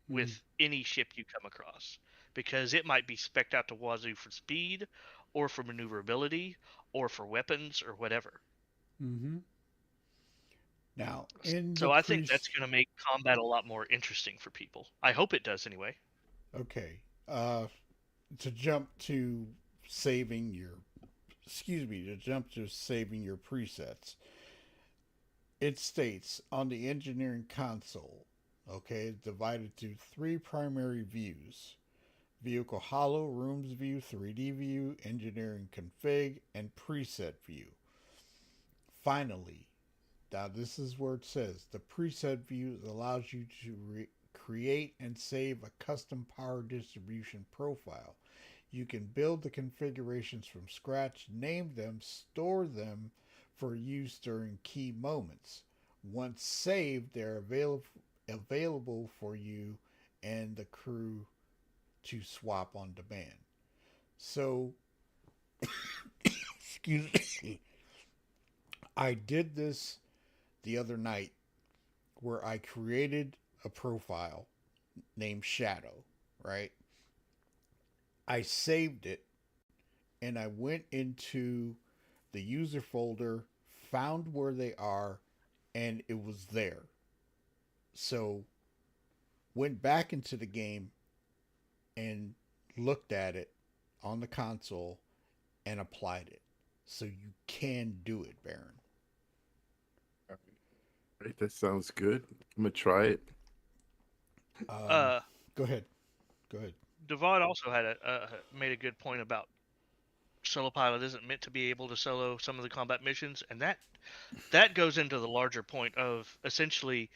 with any ship you come across, because it might be spec'd out to wazoo for speed or for maneuverability or for weapons or whatever. Mm-hmm. Now, so I think that's going to make combat a lot more interesting for people. I hope it does anyway. Okay. To jump to saving your presets. It states on the engineering console, okay, divided to 3 primary views: vehicle hollow, rooms view, 3D view, engineering config, and preset view. Finally, now this is where it says the preset view allows you to create and save a custom power distribution profile. You can build the configurations from scratch, name them, store them for use during key moments. Once saved, they're available for you and the crew to swap on demand. So, excuse me, I did this the other night where I created a profile named Shadow, right? I saved it and I went into the user folder, found where they are, and it was there. So went back into the game and looked at it on the console and applied it. So you can do it, Baron. Right, that sounds good. I'm gonna try it. Go ahead. Devad also had made a good point about solo pilot isn't meant to be able to solo some of the combat missions, and that goes into the larger point of essentially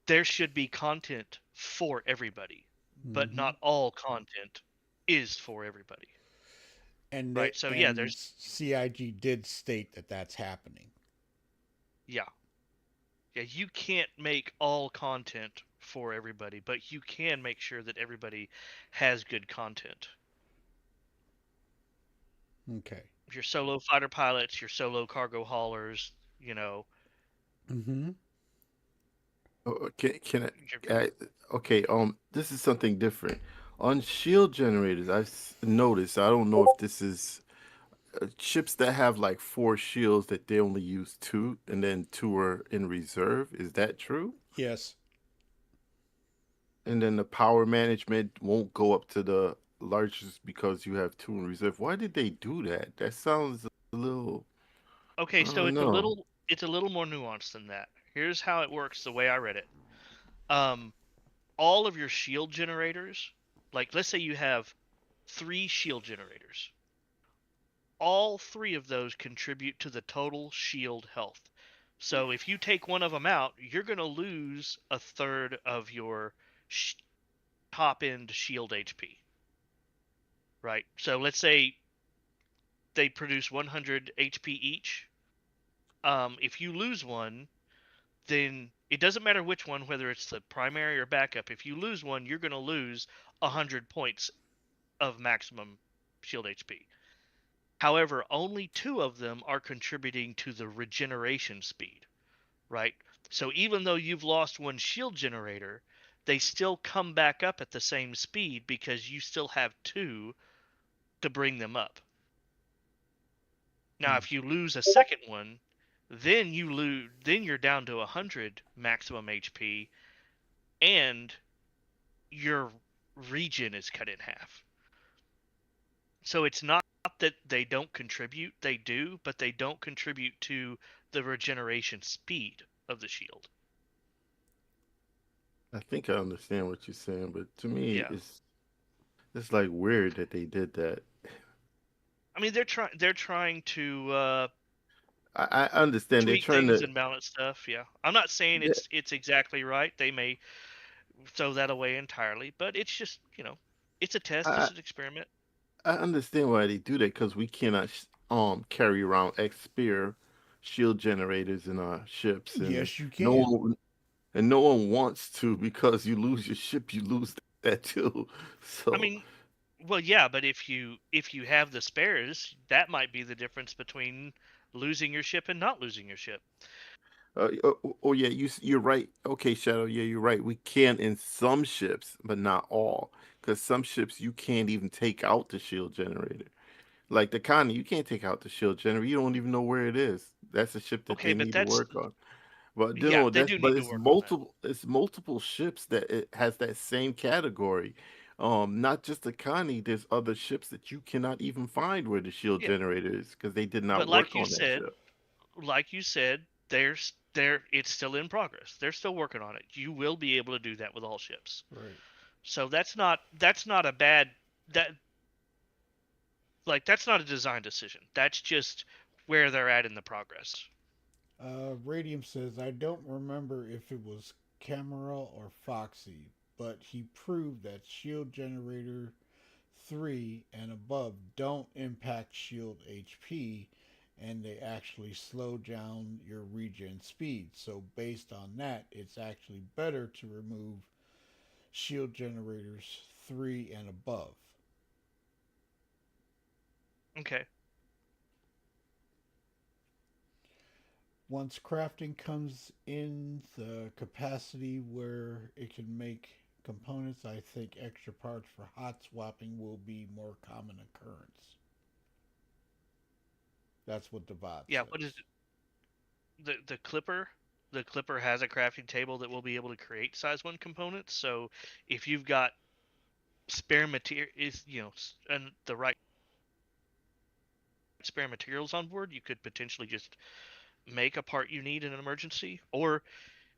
there should be content for everybody, but not all content is for everybody. And right, so yeah, there's CIG did state that that's happening. Yeah, you can't make all content for everybody, but you can make sure that everybody has good content. Okay. Your solo fighter pilots, your solo cargo haulers, Mm-hmm. Can I? Okay. This is something different. On shield generators, I've noticed. I don't know if this is chips that have like 4 shields that they only use 2, and then 2 are in reserve. Is that true? Yes. And then the power management won't go up to the largest because you have 2 in reserve. Why did they do that? That sounds a little. Okay, I so don't know. it's a little more nuanced than that. Here's how it works the way I read it. All of your shield generators, like let's say you have 3 shield generators. All 3 of those contribute to the total shield health. So if you take one of them out, you're going to lose a third of your top end shield HP. Right? So let's say they produce 100 HP each. If you lose one, then it doesn't matter which one, whether it's the primary or backup. If you lose one, you're going to lose 100 points of maximum shield HP. However, only 2 of them are contributing to the regeneration speed, right? So even though you've lost one shield generator, they still come back up at the same speed because you still have 2 to bring them up. Now, if you lose a second one, then you're down to 100 maximum HP, and your regen is cut in half. So it's not that they don't contribute, they do, but they don't contribute to the regeneration speed of the shield. I think I understand what you're saying, but to me, Yeah. it's like weird that they did that. I mean, they're trying to I understand they're tweak trying things to. and balance stuff. Yeah, I'm not saying Yeah, it's exactly right. They may throw that away entirely, but it's just it's a test, I it's an experiment. I understand why they do that because we cannot carry around X-Spear shield generators in our ships, and Yes, you no can. one and no one wants to because you lose your ship, you lose that too. I So, mean, well, yeah, but if you have the spares, that might be the difference between losing your ship and not losing your ship. yeah, you're right. Okay, Shadow, yeah, you're right. We can in some ships, but not all, because some ships you can't even take out the shield generator. Like the Connie, you can't take out the shield generator. You don't even know where it is. That's a ship that Okay, they but need to that's work on. But you yeah, know they that's do but need to work on that. it's multiple ships that it has that same category. Not just the Connie, there's other ships that you cannot even find where the shield Yeah, generator is because they did not but work on that ship. like you said, it's still in progress. They're still working on it. You will be able to do that with all ships. Right. So that's not a bad that that's not a design decision. That's just where they're at in the progress. Radium says, I don't remember if it was Camera or Foxy, but he proved that shield generator 3 and above don't impact shield HP and they actually slow down your regen speed. So, based on that, it's actually better to remove shield generators 3 and above. Okay. Once crafting comes in the capacity where it can make components, I think extra parts for hot swapping will be more common occurrence. That's what the bot Yeah, what is says. the Clipper? The Clipper has a crafting table that will be able to create size 1 components. So if you've got spare material and the right spare materials on board, you could potentially just make a part you need in an emergency. Or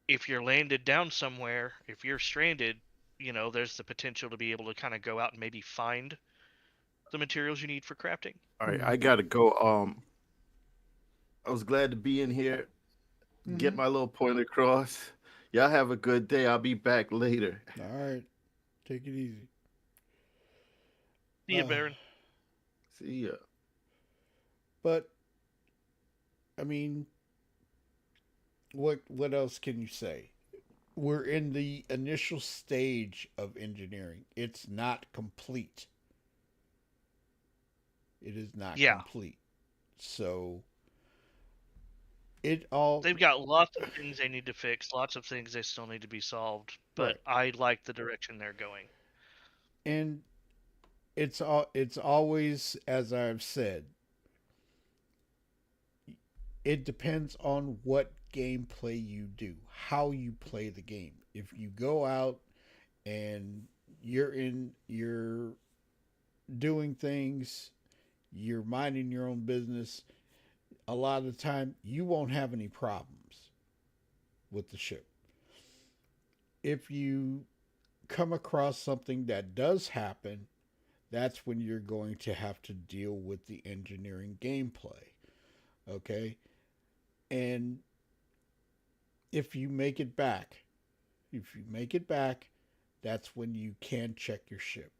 if you're landed down somewhere, if you're stranded, there's the potential to be able to kind of go out and maybe find the materials you need for crafting. All right, I Mm-hmm. gotta go. I was glad to be in here, get Mm-hmm. my little point across. Y'all have a good day. I'll be back later. All right. Take it easy. See you, Baron. See ya. But I mean, what else can you say? We're in the initial stage of engineering. It's not complete. It is not Yeah, complete. So it all they've got lots of things they need to fix, lots of things they still need to be solved, but right. I like the direction they're going. And it's always, as I've said, it depends on what gameplay you do, how you play the game. If you go out and you're doing things, you're minding your own business, a lot of the time you won't have any problems with the ship. If you come across something that does happen, that's when you're going to have to deal with the engineering gameplay. Okay? And if you make it back, that's when you can check your ship.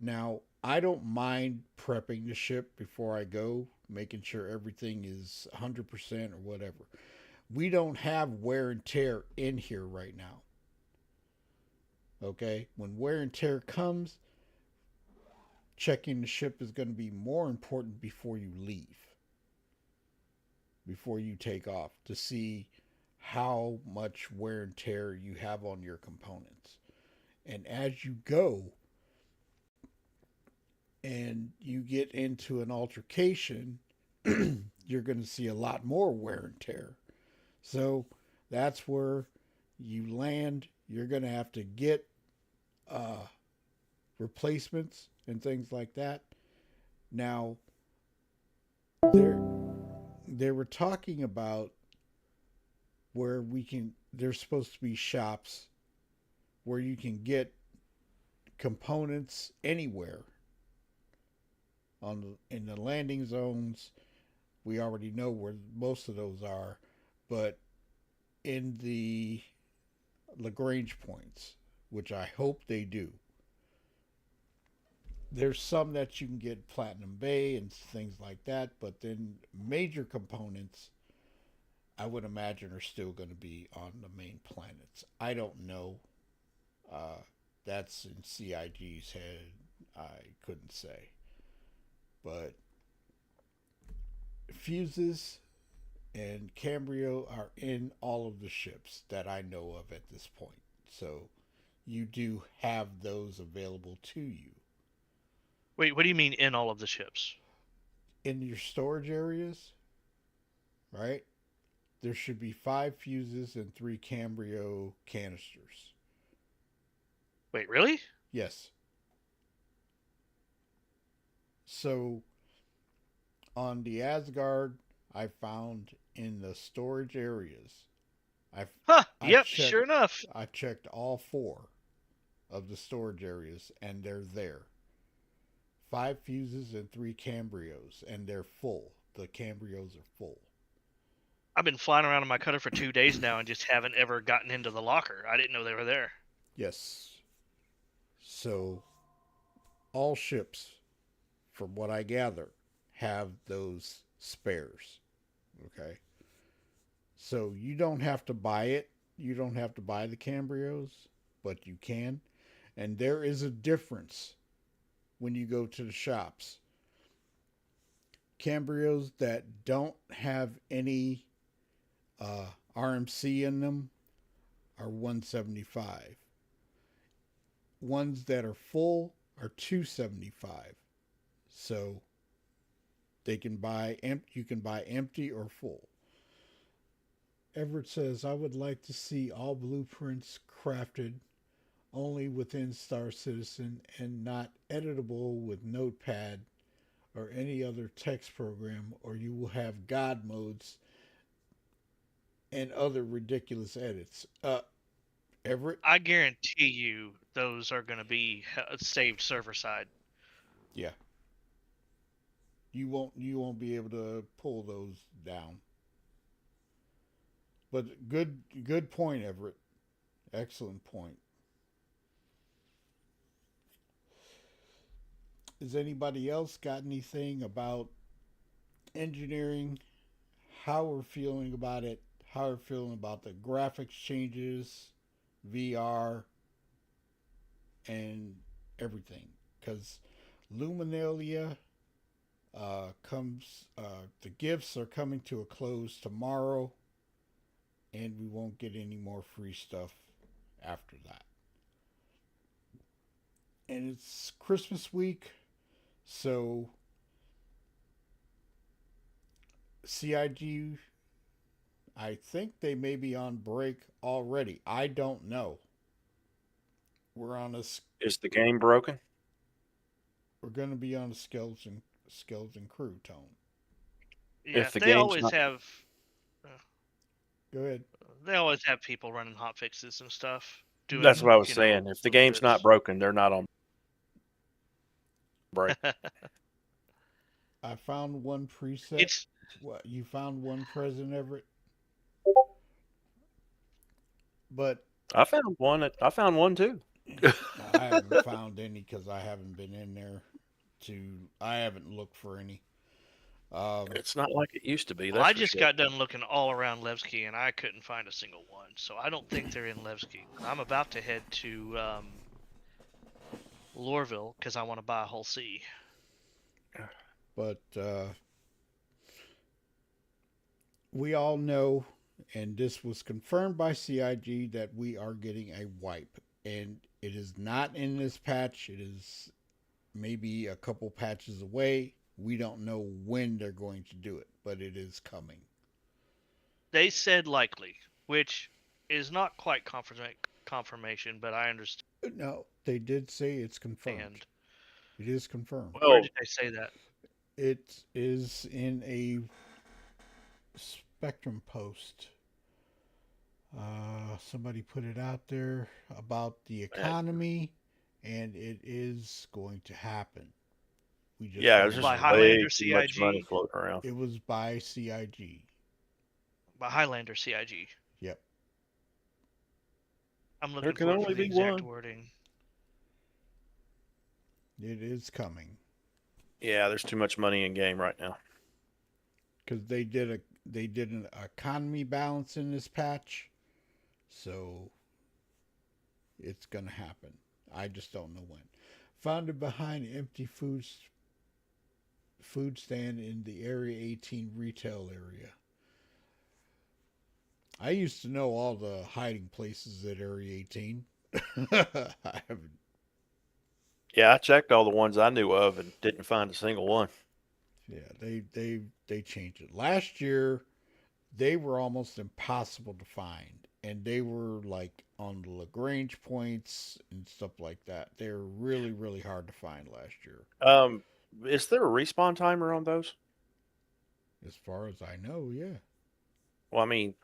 Now, I don't mind prepping the ship before I go, making sure everything is 100% or whatever. We don't have wear and tear in here right now. Okay? When wear and tear comes, checking the ship is going to be more important before you leave, before you take off, to see how much wear and tear you have on your components. And as you go and you get into an altercation, you're going to see a lot more wear and tear. So that's where you land. You're going to have to get replacements and things like that. Now, they were talking about where there's supposed to be shops where you can get components anywhere in the landing zones. We already know where most of those are, but in the Lagrange points, which I hope they do, there's some that you can get Platinum Bay and things like that, but then major components, I would imagine, are still going to be on the main planets. I don't know. That's in CIG's head. I couldn't say. But fuses and Cambrio are in all of the ships that I know of at this point. So you do have those available to you. Wait, what do you mean in all of the ships? In your storage areas, right? There should be 5 fuses and 3 Cambrio canisters. Wait, really? Yes. So on the Asgard, I found in the storage areas, Yep, sure enough. I checked all 4 of the storage areas, and they're there. 5 fuses and 3 Cambrios, and they're full. The Cambrios are full. I've been flying around in my cutter for 2 days now and just haven't ever gotten into the locker. I didn't know they were there. Yes. So all ships, from what I gather, have those spares. Okay. So you don't have to buy it. You don't have to buy the Cambrios, but you can. And there is a difference when you go to the shops. Cambrios that don't have any RMC in them are $175. Ones that are full are $275. So you can buy empty or full. Everett says, I would like to see all blueprints crafted only within Star Citizen and not editable with Notepad or any other text program, or you will have God modes and other ridiculous edits. Everett? I guarantee you those are going to be saved server side. Yeah. You won't be able to pull those down. But good point, Everett. Excellent point. Has anybody else got anything about engineering? How we're feeling about it? How we're feeling about the graphics changes, VR, and everything? Because Luminalia the gifts are coming to a close tomorrow, and we won't get any more free stuff after that. And it's Christmas week, so CIG I think they may be on break already. I don't know. We're on a Is the game broken? we're going to be on a skeleton crew tone. Yeah, If the game's not, uh, Go ahead. they always have people running hot fixes and stuff, that's doing what I was you know saying. If the little game's not bits. broken, they're not on break. I found one preset. It's What you found one President Everett, but I found one. I found one too. I haven't found any because I haven't been in there to. I haven't looked for any. It's not like it used to be. well, That's I for just sure. got done looking all around Levski and I couldn't find a single one, so I don't think they're in Levski. I'm about to head to Lorville because I want to buy a whole C. but we all know, and this was confirmed by CIG, that we are getting a wipe, and it is not in this patch. It is maybe a couple patches away. We don't know when they're going to do it, but it is coming. They said likely, which is not quite confirmation, but I understand. No, they did say it's confirmed. It is confirmed. Where Well, did they say that? It is in a Spectrum post. Somebody put it out there about the economy, and it is going to happen. We just yeah, don't there's know. By just when. way Highlander too much money CIG? floating around. It was by CIG. By Highlander CIG. Yep. I'm There looking can for it only for the be exact one. wording. It is coming Yeah, there's too much money in game right now. because they did an economy balance in this patch, so it's gonna happen. I just don't know when. Found it behind an empty food stand in the Area 18 retail area. I used to know all the hiding places at Area 18. I haven't. Yeah, I checked all the ones I knew of and didn't find a single one. Yeah, they changed it. Last year, they were almost impossible to find, and they were like on the Lagrange points and stuff like that. They were really hard to find last year, Is there a respawn timer on those? as far as I know. Yeah, Well, I mean,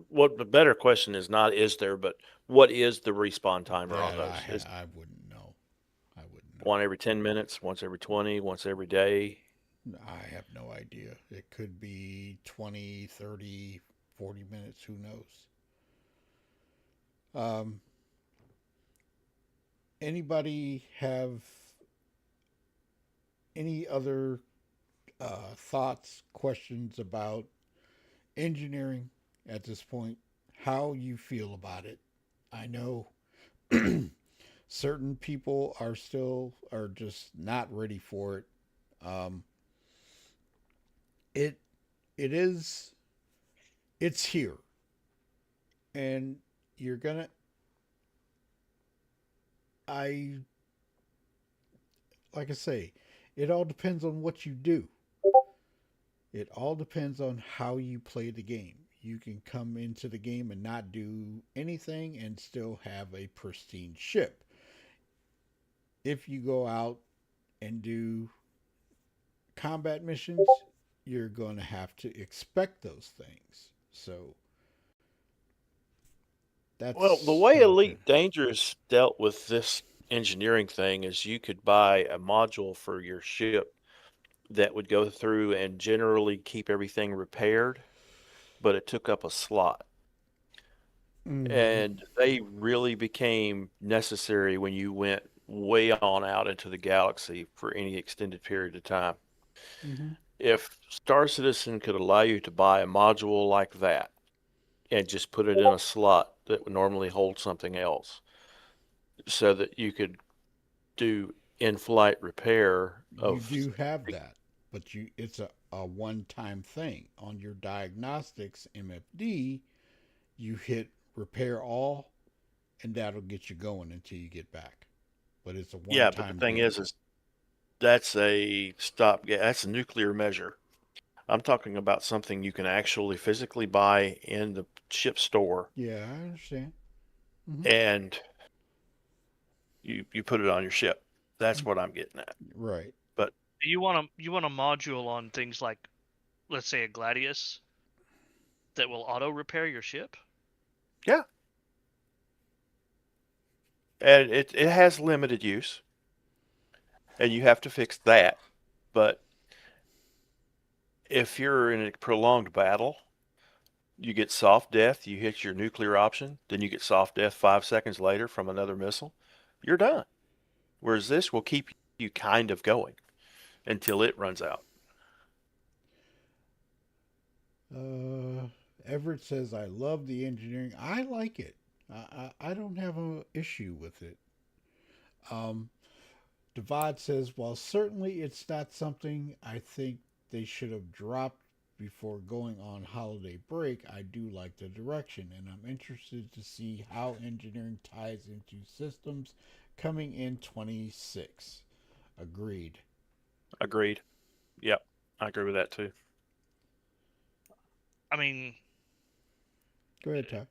what the better question is not is there, but what is the respawn timer on that those? Is I wouldn't know. I wouldn't know. one every 10 minutes, once every 20, once every day? I have no idea. It could be 20, 30, 40 minutes. Who knows? Anybody have any other thoughts, questions about engineering at this point? How you feel about it? I know certain people are just not ready for it. Um, it it is it's here, and you're gonna. I like I say, it all depends on what you do. It all depends on how you play the game. You can come into the game and not do anything and still have a pristine ship. If you go out and do combat missions, you're going to have to expect those things. So that's Well, the way how it is. Elite Dangerous dealt with this engineering thing is you could buy a module for your ship that would go through and generally keep everything repaired, but it took up a slot. And they really became necessary when you went way on out into the galaxy for any extended period of time. Mm-hmm. If Star Citizen could allow you to buy a module like that and just put it in a slot that would normally hold something else so that you could do in-flight repair You of do have that, but it's a one-time thing. On your diagnostics MFD, you hit repair all, and that'll get you going until you get back. But it's a one-time yeah, but the thing deal. is that's a stop. Yeah, that's a nuclear measure. I'm talking about something you can actually physically buy in the chip store, Yeah, I understand. Hmm. and you put it on your ship. That's what I'm getting at. Right. But You want a module on things like, let's say, a Gladius that will auto repair your ship. yeah, and it has limited use, and you have to fix that. But if you're in a prolonged battle, you get soft death, you hit your nuclear option, then you get soft death 5 seconds later from another missile, you're done. Whereas this will keep you kind of going until it runs out. Everett says, I love the engineering. I like it. I don't have an issue with it. Um, Divide says, while certainly it's not something I think they should have dropped before going on holiday break, I do like the direction, and I'm interested to see how engineering ties into systems coming in 26. Agreed. Agreed. Yep, I agree with that too. I mean, Go ahead, Ty.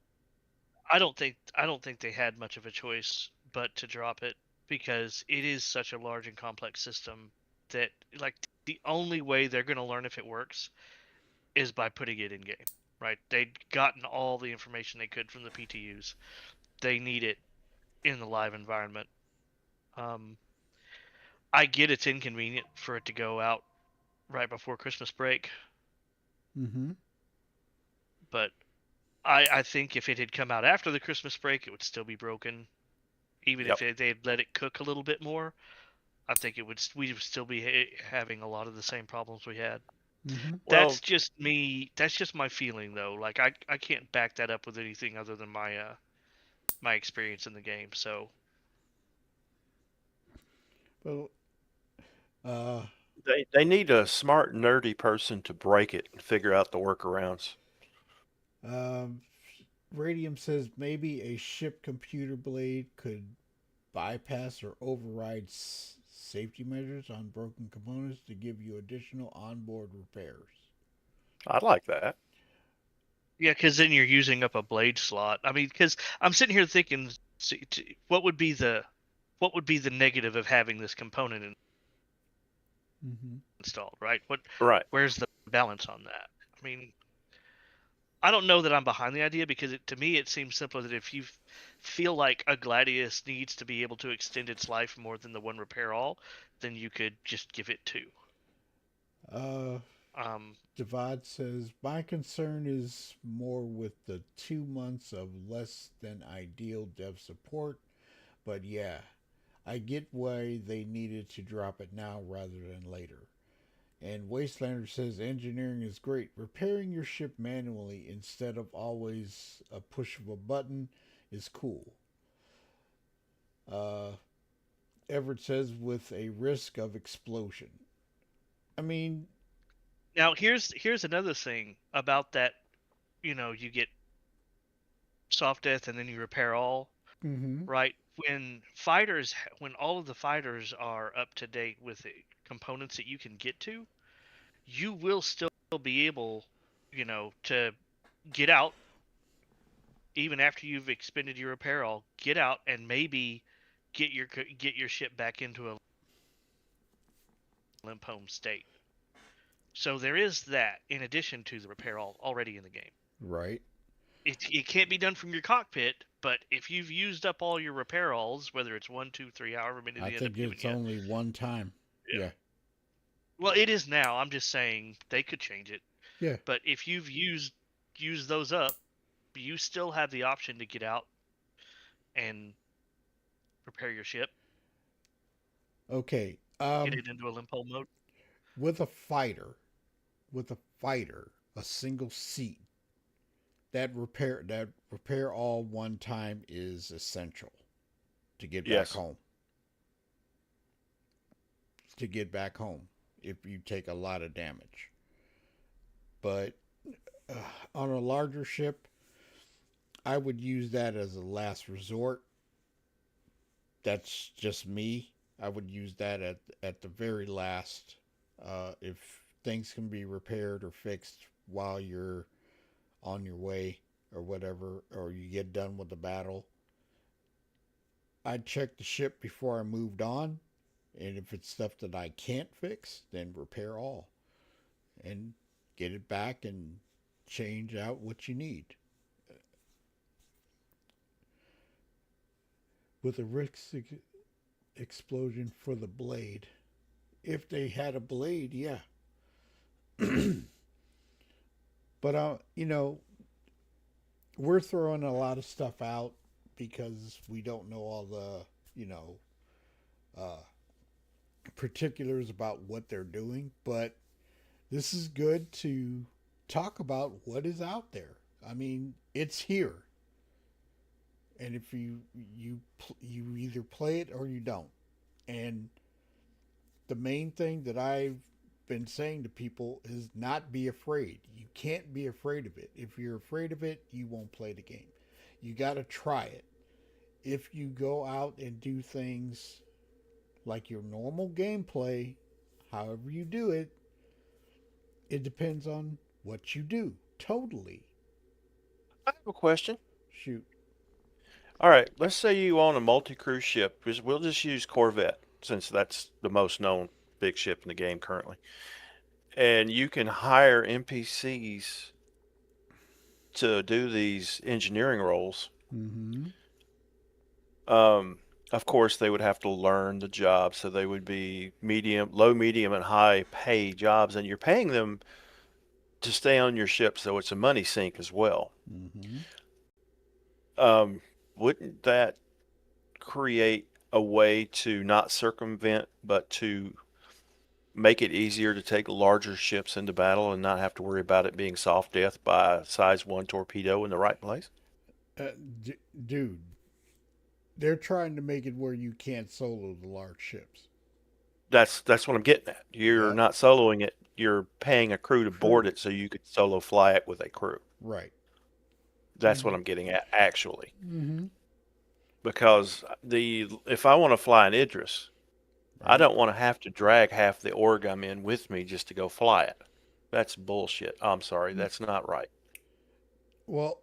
I don't think they had much of a choice but to drop it, because it is such a large and complex system that, like, the only way they're going to learn if it works is by putting it in game, right? They'd gotten all the information they could from the PTUs. They need it in the live environment. Um, I get it's inconvenient for it to go out right before Christmas break, Mm-hmm. but I think if it had come out after the Christmas break, it would still be broken. Even Yep. if they had let it cook a little bit more, I think we would still be having a lot of the same problems we had. Mm-hmm. Well, That's just me. That's just my feeling, though. Like, I can't back that up with anything other than my experience in the game. So Well, uh, they need a smart, nerdy person to break it and figure out the workarounds. um, Radium says maybe a ship computer blade could bypass or override safety measures on broken components to give you additional onboard repairs. I like that. yeah, because then you're using up a blade slot. I mean, because I'm sitting here thinking, what would be the negative of having this component Mm-hmm. installed, right? Right. Where's the balance on that? I mean, I don't know that I'm behind the idea, because to me it seems simpler that if you feel like a Gladius needs to be able to extend its life more than the one repair all, then you could just give it two. Uh, Um, Divide says, my concern is more with the 2 months of less than ideal dev support, but yeah, I get why they needed to drop it now rather than later. And Wastelander says engineering is great. Repairing your ship manually instead of always a push of a button is cool. Uh, Everett says with a risk of explosion. I mean, Now here's another thing about that. You get soft death and then you repair all, mm-hmm, right? When all of the fighters are up to date with the components that you can get to, you will still be able, to get out even after you've expended your repair all. Get out and maybe get your ship back into a limp home state. So there is that in addition to the repair all already in the game. right. It can't be done from your cockpit, but if you've used up all your repair alls, whether it's 1, 2, 3, however many I they end up think giving it's you. only one time. Yeah. Well, it is now. I'm just saying they could change it. Yeah. But if you've used those up, you still have the option to get out and repair your ship, Okay. get it into a limp hole mode. With a fighter, a single seat, that repair all one time is essential to get back Yes. home. To get back home if you take a lot of damage. But uh, on a larger ship, I would use that as a last resort. That's just me. I would use that at the very last, if things can be repaired or fixed while you're on your way or whatever, or you get done with the battle. I'd check the ship before I moved on, and if it's stuff that I can't fix, then repair all and get it back and change out what you need. With a risk explosion for the blade. If they had a blade, yeah. But we're throwing a lot of stuff out because we don't know all the uh, particulars about what they're doing. But this is good to talk about what is out there. I mean, it's here, and if you either play it or you don't. And the main thing that I've been saying to people is not be afraid. You can't be afraid of it. If you're afraid of it, you won't play the game. You got to try it. If you go out and do things like your normal gameplay, however you do it, it depends on what you do. Totally. I have a question. Shoot. All right, let's say you own a multi-cruise ship. We'll just use Corvette since that's the most known big ship in the game currently. And you can hire NPCs to do these engineering roles. Mm-hmm. Of course, they would have to learn the job, so they would be low, medium, and high pay jobs, and you're paying them to stay on your ship, so it's a money sink as well. Mm-hmm. Wouldn't that create a way to not circumvent, but to make it easier to take larger ships into battle and not have to worry about it being soft death by a size 1 torpedo in the right place? Dude, they're trying to make it where you can't solo the large ships. That's what I'm getting at. You're not soloing it. You're paying a crew to board it so you could solo fly it with a crew. Right. That's what I'm getting at, actually. Mm-hmm. Because if I want to fly an Idris, I don't want to have to drag half the org I'm in with me just to go fly it. That's bullshit. I'm sorry. That's not right. Well,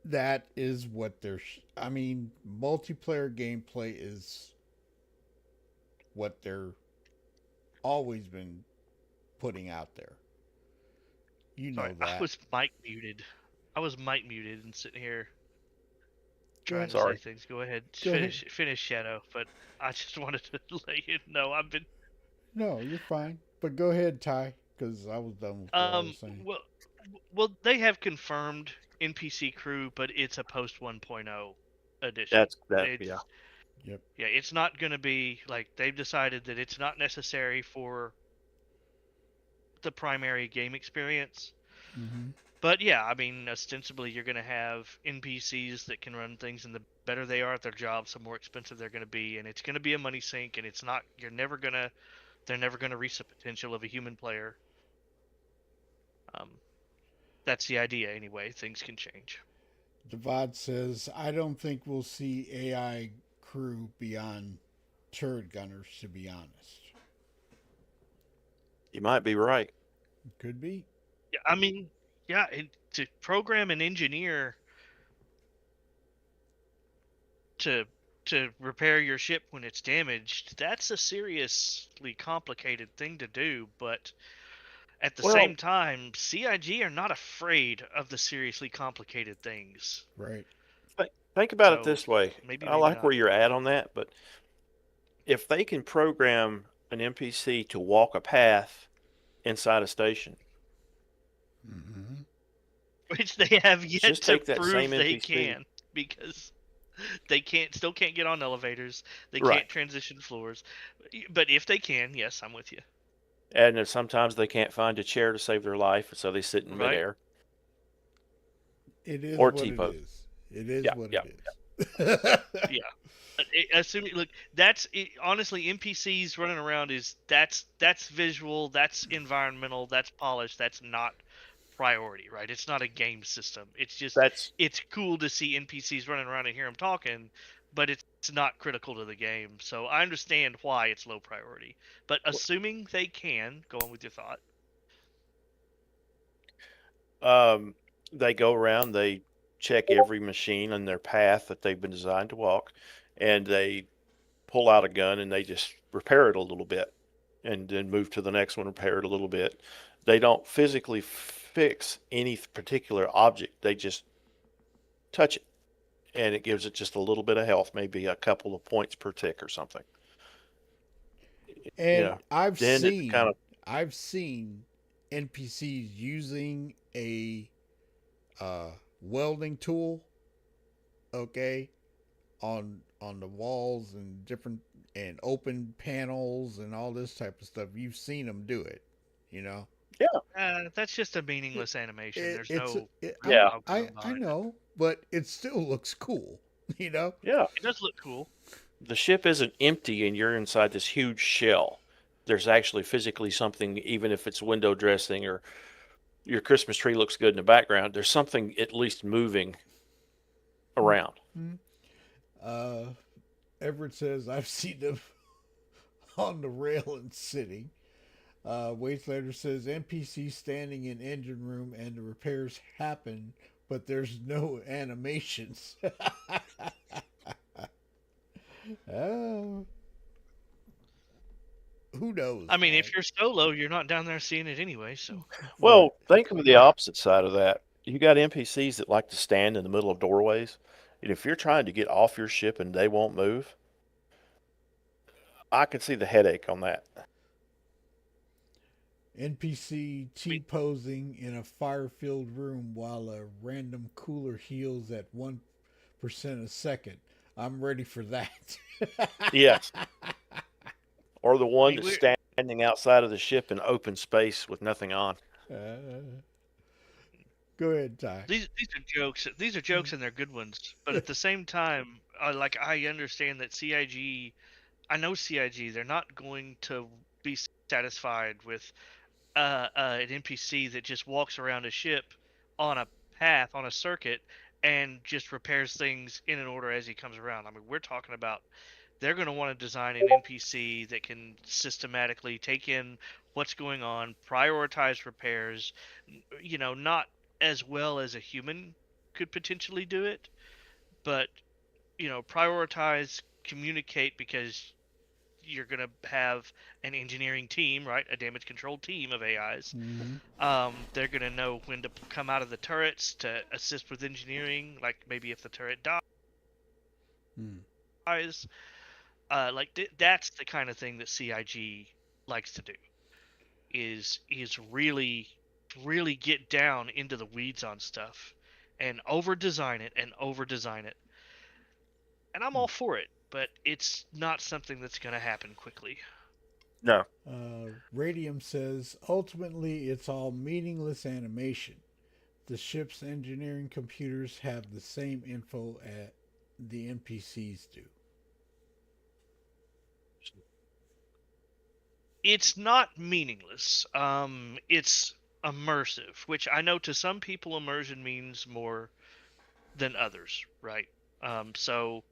that is what they're... I mean, multiplayer gameplay is what they're always been putting out there. You know that. I was mic muted. And sitting here trying to Sorry. say things. Go ahead. Go ahead. Finish Shadow. But I just wanted to let you know I've been. No, you're fine. But go ahead, Ty, because I was done with what I was saying. Well, they have confirmed NPC crew, but it's a post 1.0 edition. Yeah. Yep. Yeah, it's not going to be like they've decided that it's not necessary for the primary game experience. Mm-hmm. But yeah, I mean, ostensibly you're going to have NPCs that can run things, and the better they are at their jobs, the more expensive they're going to be, and it's going to be a money sink, and it's not. They're never going to reach the potential of a human player. That's the idea anyway. Things can change. Devad says, I don't think we'll see AI crew beyond turret gunners, to be honest. You might be right. Could be. Yeah, I mean, yeah, to program and engineer to repair your ship when it's damaged, that's a seriously complicated thing to do, but at the same time, CIG are not afraid of the seriously complicated things. Right. Think about it this way. Maybe I like not. where you're at on that, but if they can program an NPC to walk a path inside a station, Mm-hmm. which they have yet just to take that prove same they NPC. can, because they still can't get on elevators. They Right. can't transition floors. But if they can, yes, I'm with you. And then sometimes they can't find a chair to save their life, so they sit in Right. midair. It is Or what T-pose. it is. It is Yeah, what yeah, it is. Yeah. Assuming, look, honestly, NPCs running around that's visual, that's environmental, that's polished, that's not priority, right? It's not a game system. It's just it's cool to see NPCs running around and hear them talking, but it's not critical to the game. So I understand why it's low priority. But assuming they can, go on with your thought. They go around, they check every machine on their path that they've been designed to walk, and they pull out a gun and they just repair it a little bit and then move to the next one, repair it a little bit. They don't physically fix any particular object, they just touch it, and it gives it just a little bit of health, maybe a couple of points per tick or something. And Yeah. Then it's kind of, I've seen NPCs using a welding tool, okay, on the walls and different and open panels and all this type of stuff. You've seen them do it, you know. That's just a meaningless animation. There's It's no Yeah. outcome I behind it. know, but it still looks cool, you know. yeah. It does look cool. The ship isn't empty and you're inside this huge shell. There's actually physically something, even if it's window dressing or your Christmas tree looks good in the background, there's something at least moving around. Uh, Everett says I've seen them on the rail and sitting. Waitslater says NPC standing in engine room and the repairs happen, but there's no animations. uh, who knows? I mean, man? if you're solo, you're not down there seeing it anyway. So Well, think of the opposite side of that. You got NPCs that like to stand in the middle of doorways. And if you're trying to get off your ship and they won't move, I can see the headache on that. NPC T posing in a fire filled room while a random cooler heals at 1% a second. I'm ready for that. Yes. Or the one Hey, that's standing outside of the ship in open space with nothing on. Go ahead, Ty. these are jokes. These are jokes and they're good ones. But at the same time, like I understand that CIG. I know CIG. They're not going to be satisfied with an NPC that just walks around a ship on a path on a circuit and just repairs things in an order as he comes around. I mean, we're talking about they're going to want to design an NPC that can systematically take in what's going on, prioritize repairs, not as well as a human could potentially do it, but prioritize, communicate, because you're going to have an engineering team, right? A damage control team of AIs. They're going to know when to come out of the turrets to assist with engineering, like maybe if the turret dies. That's the kind of thing that CIG likes to do. Is really get down into the weeds on stuff and over design it. And I'm all for it, but it's not something that's going to happen quickly. No. Radium says ultimately it's all meaningless animation. The ship's engineering computers have the same info at the NPCs do. It's not meaningless. It's immersive, which I know to some people immersion means more than others, right? So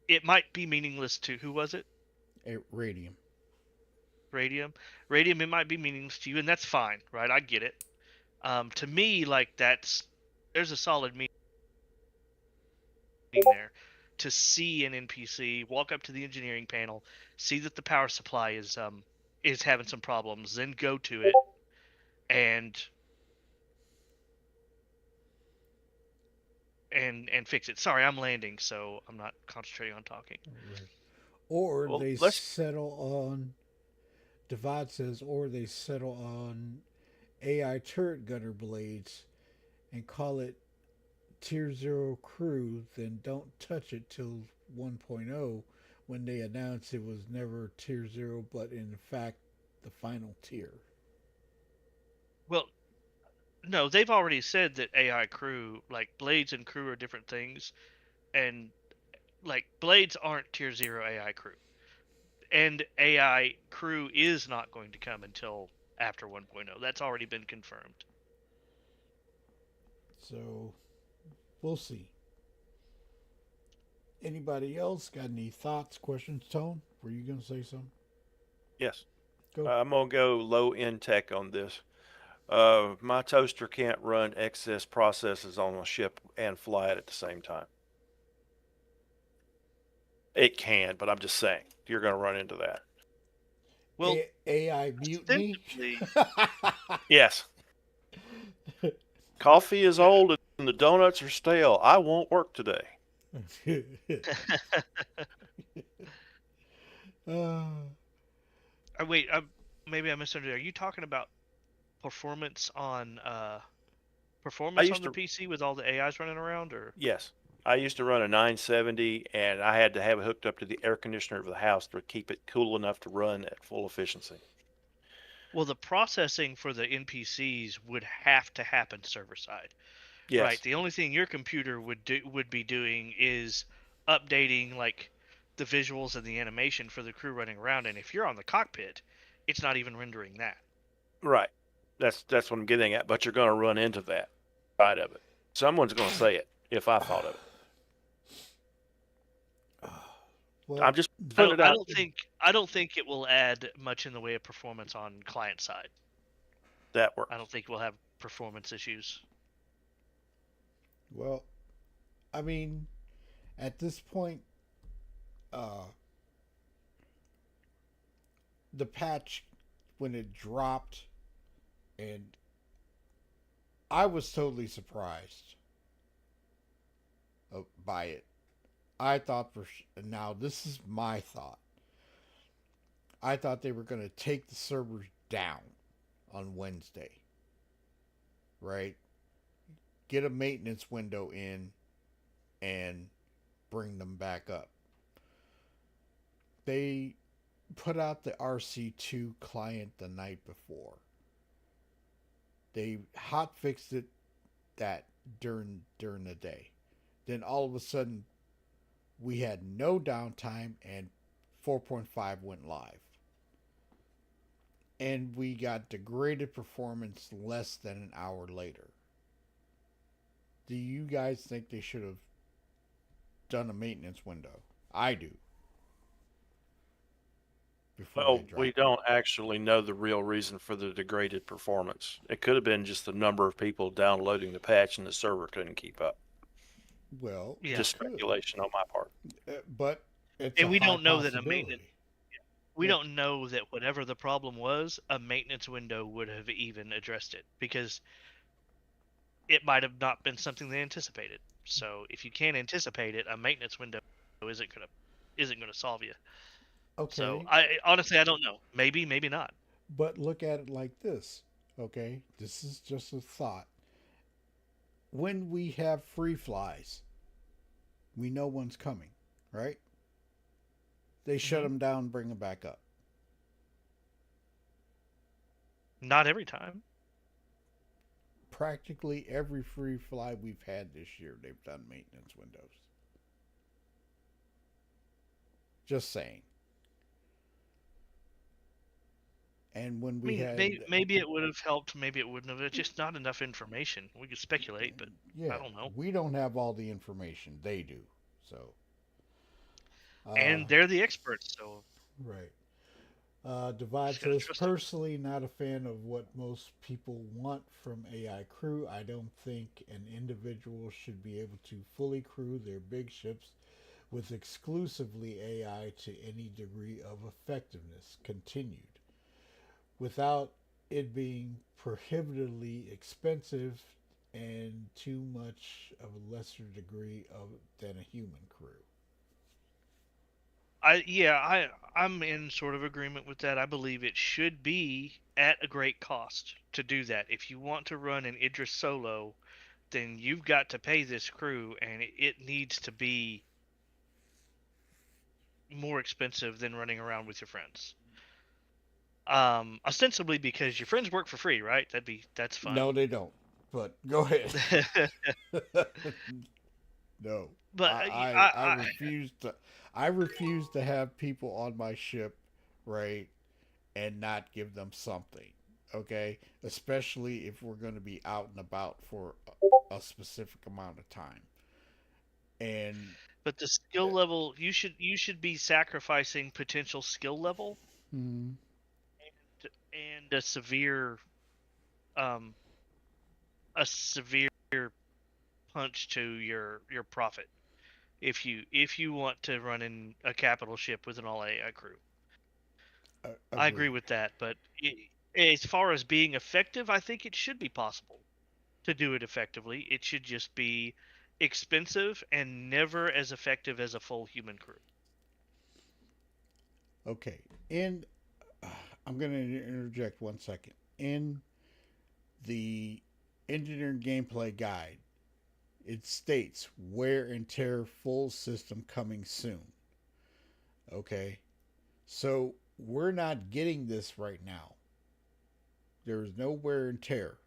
it might be meaningless to who was it? Radium. Radium. Radium. It might be meaningless to you, and that's fine, right? I get it. To me, like there's a solid meaning there. To see an NPC walk up to the engineering panel, see that the power supply is having some problems, then go to it and fix it. Sorry, I'm landing, so I'm not concentrating on talking. Or Well, they let's- settle on. Divide says, or they settle on AI turret gunner blades and call it Tier 0 crew, then don't touch it till 1.0 when they announce it was never Tier 0 but in fact the final tier. Well, no, they've already said that AI crew, like blades and crew, are different things, and like blades aren't Tier 0 AI crew, and AI crew is not going to come until after 1.0. That's already been confirmed. So we'll see. Anybody else got any thoughts, questions? Tone, were you gonna say something? Yes. Go. I'm going to go low end tech on this. My toaster can't run excess processes on a ship and fly it at the same time. It can, but I'm just saying you're going to run into that. Well, AI mutiny. ostensibly, Yes. Coffee is old and the donuts are stale. I won't work today. uh, wait, maybe I misunderstood. Are you talking about performance on I performance used on the to, PC with all the AIs running around, or? yes, I used to run a 970 and I had to have it hooked up to the air conditioner of the house to keep it cool enough to run at full efficiency. Well, the processing for the NPCs would have to happen server side. Yes. Right. The only thing your computer would be doing is updating like the visuals and the animation for the crew running around, and if you're on the cockpit, it's not even rendering that. Right. That's what I'm getting at. But you're going to run into that side of it. Someone's going to say it if I thought of it. well, I'm just I putting don't, it I out. don't think it will add much in the way of performance on client side. That works. I don't think we'll have performance issues. well, I mean, at this point, the patch when it dropped, and I was totally surprised by it. I thought now this is my thought. I thought they were going to take the servers down on Wednesday, right? Get a maintenance window in and bring them back up. They put out the RC2 client the night before. They hot fixed it that during the day. Then all of a sudden we had no downtime and 4.5 went live. And we got degraded performance less than an hour later. Do you guys think they should have done a maintenance window? I do. Well, we don't actually know the real reason for the degraded performance. It could have been just the number of people downloading the patch and the server couldn't keep up. Well, Yeah. Just speculation on my part. But it's And a we high don't know that a possibility. maintenance we don't know that whatever the problem was, a maintenance window would have even addressed it, because it might have not been something they anticipated. So if you can't anticipate it, a maintenance window isn't gonna solve you. Okay. So I honestly I don't know. Maybe, maybe not. But look at it like this, okay? This is just a thought. When we have free flies, we know one's coming, right? They shut them down, bring them back up. Not every time. Practically every free fly we've had this year, they've done maintenance windows. Just saying. And when we had, maybe it would have helped, maybe it wouldn't have. It's just not enough information. We could speculate, but yeah, I don't know. We don't have all the information. They do. So. And they're the experts, so. Right. Divide says, personally not a fan of what most people want from AI crew. I don't think an individual should be able to fully crew their big ships with exclusively AI to any degree of effectiveness. Continued. Without it being prohibitively expensive and too much of a lesser degree than a human crew. I'm in sort of agreement with that. I believe it should be at a great cost to do that. If you want to run an Idris solo, then you've got to pay this crew, and it needs to be more expensive than running around with your friends. Ostensibly because your friends work for free, right? That's fun. No, they don't. But go ahead. No. But I refuse to. I refuse to have people on my ship, right, and not give them something. Okay, especially if we're going to be out and about for a specific amount of time. And But the skill level, you should be sacrificing potential skill level Mm-hmm. and um a severe punch to your profit if you want to run in a capital ship with an all AI crew. I agree Agreed. with that, but as far as being effective, I think it should be possible to do it effectively. It should just be expensive and never as effective as a full human crew. Okay. In I'm going to interject 1 second. In the engineering gameplay guide, it states wear and tear full system coming soon. Okay. So we're not getting this right now. There is no wear and tear.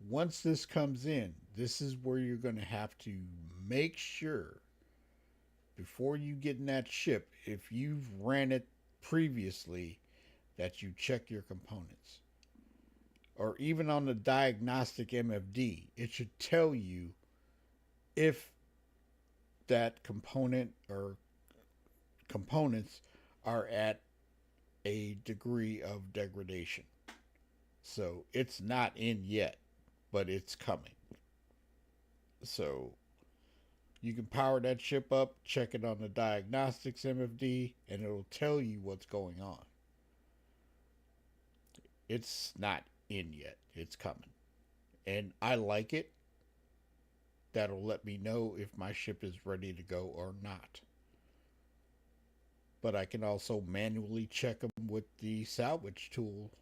Once this comes in, this is where you're going to have to make sure before you get in that ship, if you've ran it previously, that you check your components. Or even on the diagnostic MFD, it should tell you if that component or components are at a degree of degradation. So it's not in yet, but it's coming. So you can power that ship up, check it on the diagnostics MFD, and it'll tell you what's going on. It's not in yet. It's coming. And I like it. That'll let me know if my ship is ready to go or not. But I can also manually check them with the salvage tool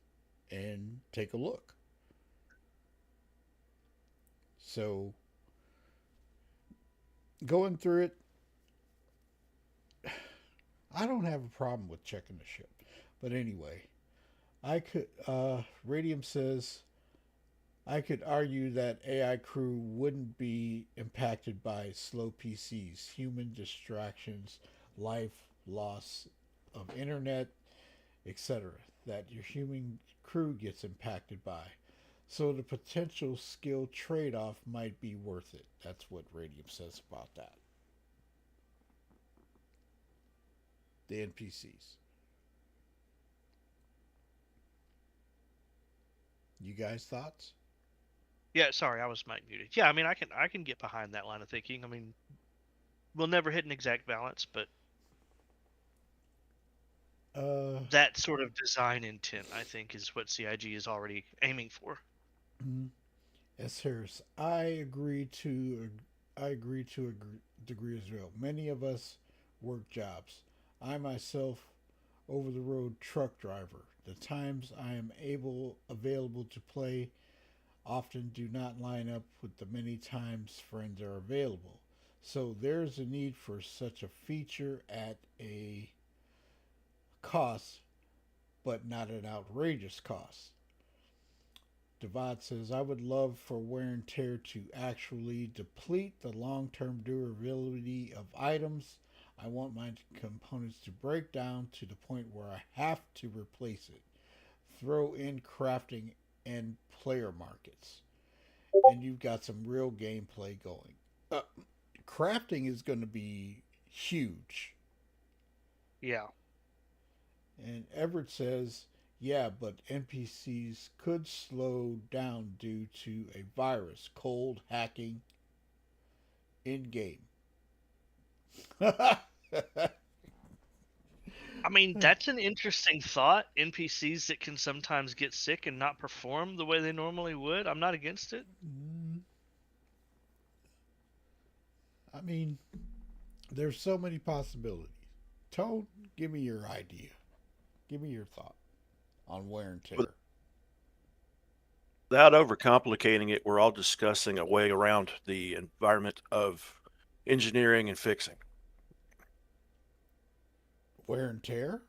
and take a look. So going through it, I don't have a problem with checking the ship. But anyway, I could Radium says I could argue that AI crew wouldn't be impacted by slow PCs, human distractions, life loss of internet, etc. That your human crew gets impacted by. So the potential skill trade-off might be worth it. That's what Radium says about that. The NPCs. You guys thoughts? Yeah, sorry, I was mic muted. Yeah, I mean, I can get behind that line of thinking. I mean, we'll never hit an exact balance, but Uh, that sort of design intent, I think, is what CIG is already aiming for. S. Harris, I agree to a degree as well. Many of us work jobs. I myself, over the road truck driver. The times I am available to play often do not line up with the many times friends are available. So there's a need for such a feature at a cost, but not an outrageous cost. Devad says, I would love for wear and tear to actually deplete the long term durability of items. I want my components to break down to the point where I have to replace it. Throw in crafting and player markets. And you've got some real gameplay going. Uh, Crafting is going to be huge. Yeah. And Everett says, yeah, but NPCs could slow down due to a virus, cold hacking in game. I mean, that's an interesting thought. NPCs that can sometimes get sick and not perform the way they normally would. I'm not against it. I mean, there's so many possibilities. Tone, give me your idea. Give me your thought on wear and tear. Without overcomplicating it, we're all discussing a way around the environment of engineering and fixing. Wear and tear?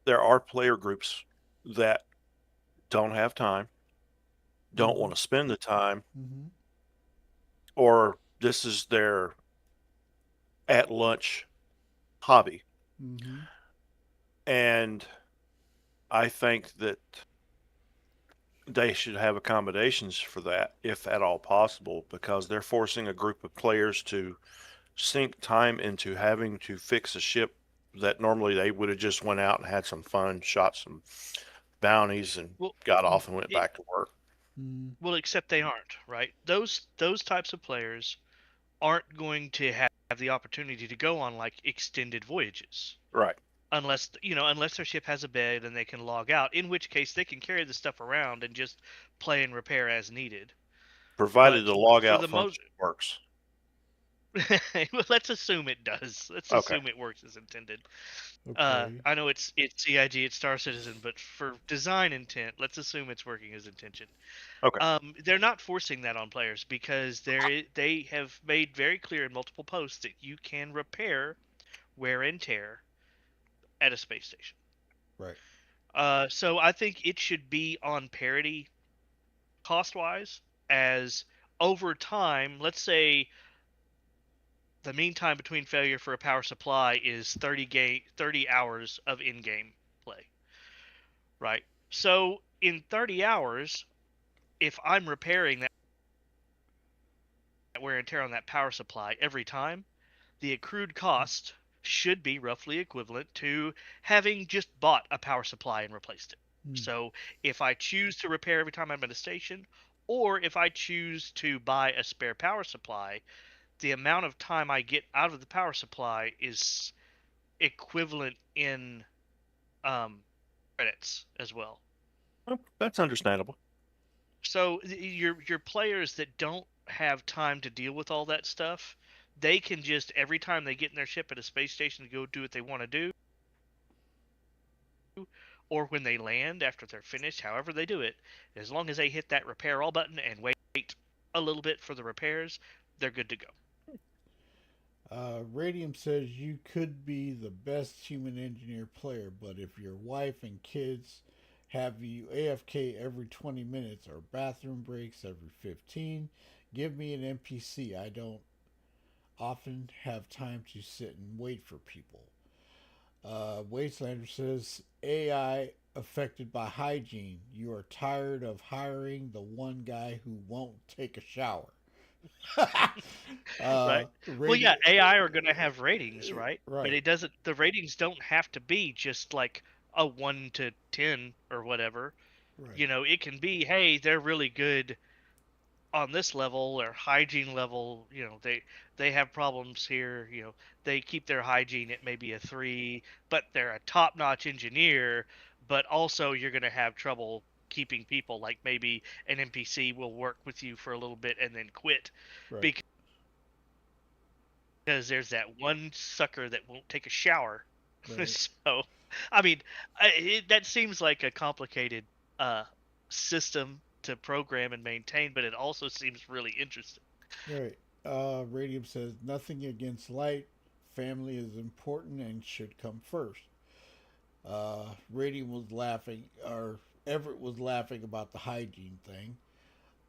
There are player groups that don't have time, don't want to spend the time, or this is their at lunch hobby. And I think that they should have accommodations for that, if at all possible, because they're forcing a group of players to sink time into having to fix a ship that normally they would have just went out and had some fun, shot some bounties, and Well, got off and went it, back to work. Mm, well, except they aren't, right? Those types of players aren't going to have the opportunity to go on like extended voyages Right. unless unless their ship has a bed and they can log out, in which case they can carry the stuff around and just play and repair as needed. Provided But the for logout the most function works. well, let's assume it does. Let's Okay. assume it works as intended. okay. I know it's CIG, it's Star Citizen, but for design intent, let's assume it's working as intended. Okay. They're not forcing that on players because they have made very clear in multiple posts that you can repair wear and tear at a space station. Right. So I think it should be on parity cost wise, as over time, let's say the mean time between failure for a power supply is 30 hours of in-game play, right? So in 30 hours, if I'm repairing that wear and tear on that power supply every time, the accrued cost should be roughly equivalent to having just bought a power supply and replaced it. Mm, So if I choose to repair every time I'm at a station, or if I choose to buy a spare power supply, the amount of time I get out of the power supply is equivalent in credits as well. Well, that's understandable. So your players that don't have time to deal with all that stuff, they can just every time they get in their ship at a space station to go do what they want to do, or when they land after they're finished, however they do it, as long as they hit that repair all button and wait a little bit for the repairs, they're good to go. Radium says you could be the best human engineer player, but if your wife and kids have you AFK every 20 minutes or bathroom breaks every 15, give me an NPC. I don't often have time to sit and wait for people. Wastelander says AI affected by hygiene. You are tired of hiring the one guy who won't take a shower. Right? Well, Radi- yeah, AI are going to have ratings, right? But right, it doesn't. The ratings don't have to be just like a 1 to 10 or whatever. right, You know, it can be, hey, they're really good on this level or hygiene level. You know, they have problems here. You know, they keep their hygiene at maybe a 3, but they're a top-notch engineer. But also, you're going to have trouble keeping people. Like maybe an NPC will work with you for a little bit and then quit right, because there's that one sucker that won't take a shower. right. So, I mean, that seems like a complicated uh, system to program and maintain, but it also seems really interesting. Right. Radium says nothing against light. Family is important and should come first. Radium was laughing, or Everett was laughing about the hygiene thing.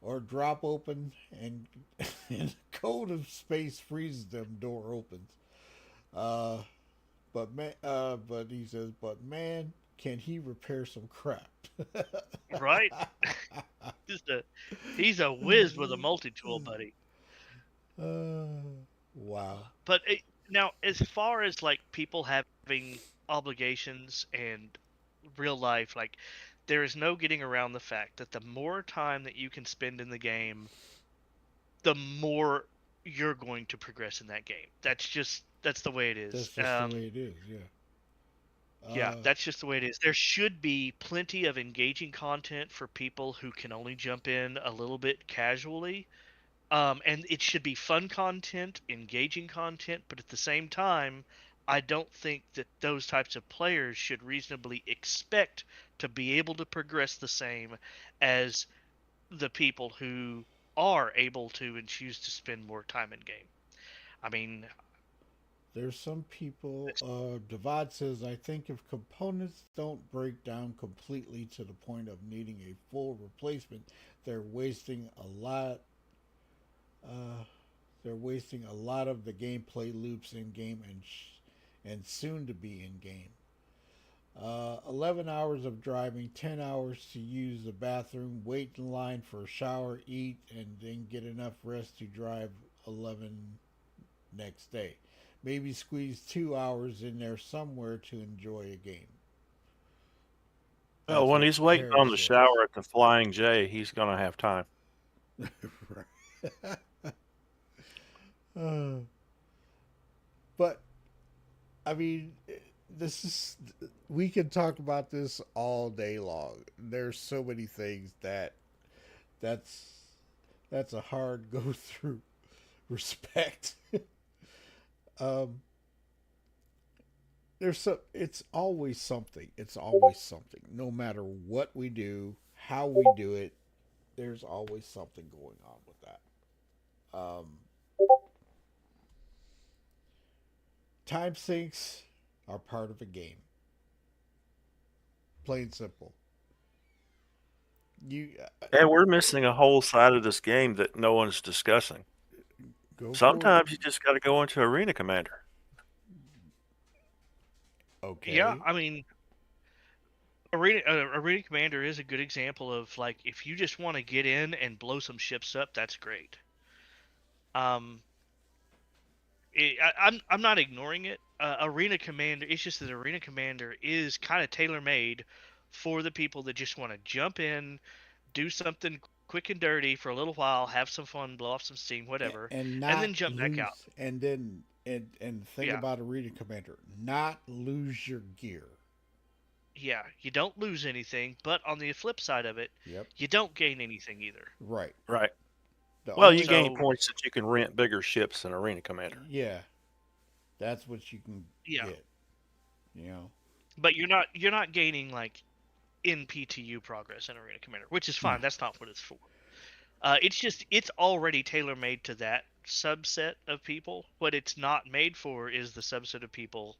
Or drop open and, and the code of space freezes them. Door opens. Uh, but he says, but man, can he repair some crap? Right? Just a, he's a whiz with a multi-tool, buddy. uh, wow. But now, as far as like people having obligations and real life, like there is no getting around the fact that the more time that you can spend in the game, the more you're going to progress in that game. That's the way it is. That's just the way it is. Yeah. Yeah, that's just the way it is. There should be plenty of engaging content for people who can only jump in a little bit casually. And it should be fun content, engaging content, but at the same time, I don't think that those types of players should reasonably expect to be able to progress the same as the people who are able to and choose to spend more time in game. I mean, There's some people, Devad says, I think if components don't break down completely to the point of needing a full replacement, they're wasting a lot. Uh, they're wasting a lot of the gameplay loops in game and soon to be in game. 11 hours of driving, 10 hours to use the bathroom, wait in line for a shower, eat, and then get enough rest to drive 11 next day. Maybe squeeze 2 hours in there somewhere to enjoy a game. Well, That's when what he's waiting Harris on the says. shower at the Flying J, he's going to have time. Right. Uh, but I mean, this is we can talk about this all day long. There's so many things that's that's a hard go through. Respect. um, it's always something. It's always something. No matter what we do, how we do it, there's always something going on with that. Time sinks are part of a game. Plain simple. You And we're missing a whole side of this game that no one's discussing. go for it. Sometimes you just got to go into Arena Commander. Okay. Yeah, I mean, Arena Commander is a good example of like if you just want to get in and blow some ships up, that's great. Um, I'm not ignoring it. Arena Commander, it's just that Arena Commander is kind of tailor made for the people that just want to jump in, do something quick and dirty for a little while, have some fun, blow off some steam, whatever, And and not then jump lose, back out. and then and the thing Yeah. about Arena Commander, not lose your gear. Yeah, you don't lose anything, but on the flip side of it, Yep. you don't gain anything either. Right. Right. The Well, only- you gain So- points that you can rent bigger ships in Arena Commander. Yeah. That's what you can Yeah. get. You know. But you're not gaining like in PTU progress in Arena Commander, which is fine. That's not what it's for. It's already tailor made to that subset of people. What it's not made for is the subset of people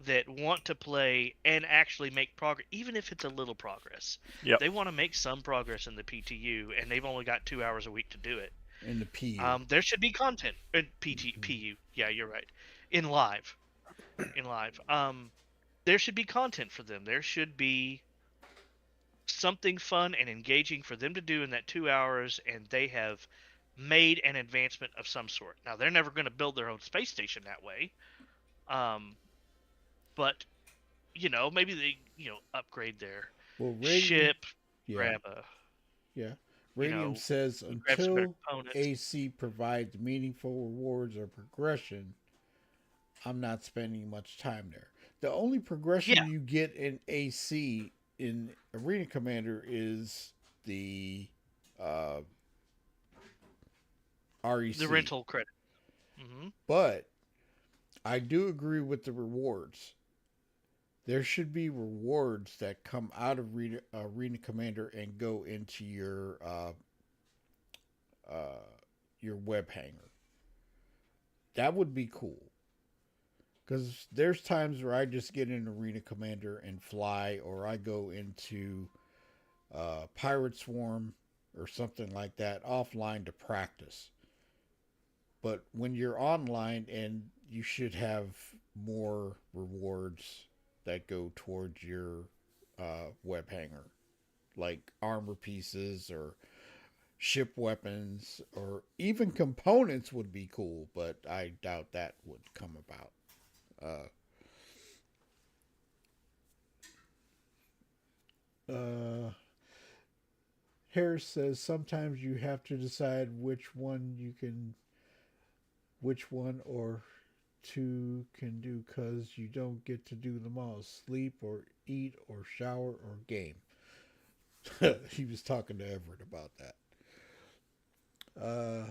that want to play and actually make progress, even if it's a little progress. Yep. They want to make some progress in the PTU, and they've only got 2 hours a week to do it. In the PU. There should be content in PU. Yeah, you're right. In live. There should be content for them. There should be something fun and engaging for them to do in that 2 hours, and they have made an advancement of some sort. Now, they're never going to build their own space station that way. But, maybe they, upgrade their Well, Radium, ship, yeah, grab a... yeah. Radium says grab some better until components. AC provides meaningful rewards or progression, I'm not spending much time there. The only progression Yeah. you get in AC in Arena Commander is the REC. The rental credit. Mm-hmm. But I do agree with the rewards. There should be rewards that come out of Arena Commander and go into your web hanger. That would be cool. Because there's times where I just get in Arena Commander and fly, or I go into Pirate Swarm or something like that offline to practice. But when you're online, and you should have more rewards that go towards your web hanger, like armor pieces or ship weapons, or even components would be cool, but I doubt that would come about. Harris says sometimes you have to decide which one or two can do, because you don't get to do them all: sleep or eat or shower or game. He was talking to Everett about that.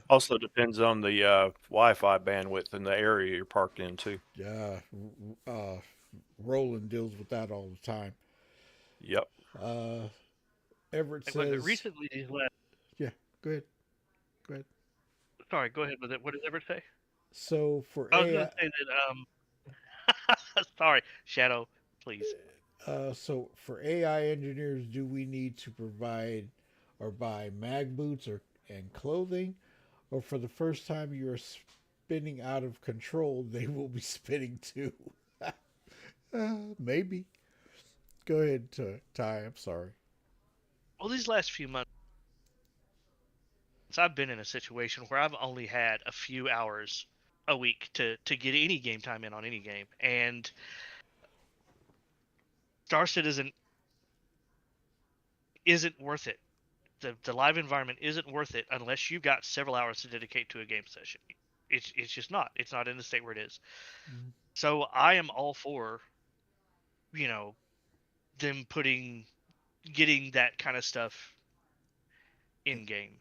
Also depends on the Wi-Fi bandwidth in the area you're parked in too. Roland deals with that all the time. Yep. Everett But says recently, these last... Yeah, go ahead. Sorry, go ahead with it. What did Everett say? So for I was AI, going to say that, sorry, Shadow, please. so for AI engineers, do we need to provide or buy mag boots and clothing, or for the first time you are spinning out of control, they will be spinning too? Maybe. Go ahead, Ty. I'm sorry. Well, these last few months, I've been in a situation where I've only had a few hours a week to get any game time in on any game, and Star Citizen isn't worth it. The live environment isn't worth it unless you've got several hours to dedicate to a game session. It's just not. It's not in the state where it is. Mhm. So I am all for, you know, them getting that kind of stuff in game.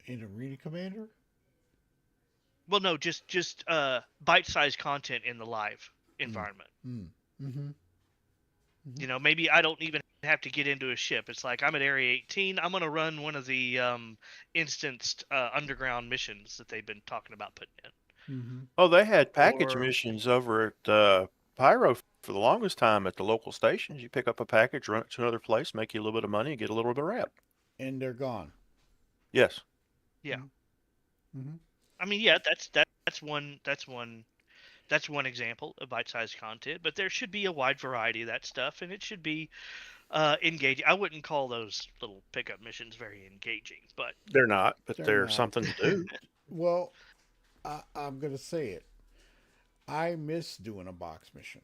In Arena Commander? Well, no, just bite-sized content in the live environment. Mm-hmm. You know, maybe I don't even have to get into a ship. It's like I'm at Area 18. I'm gonna run one of the instanced underground missions that they've been talking about putting in. Mm-hmm. Oh, they had package Or- missions over at Pyro for the longest time at the local stations. You pick up a package, run it to another place, make you a little bit of money, and get a little bit of rep. And they're gone. Yes. Yeah. Mm-hmm. I mean, yeah, that's one example of bite-sized content. But there should be a wide variety of that stuff, and it should be engaging. I wouldn't call those little pickup missions very engaging, but They're not, but They're they're not. something to do. Well, I'm going to say it. I miss doing a box mission.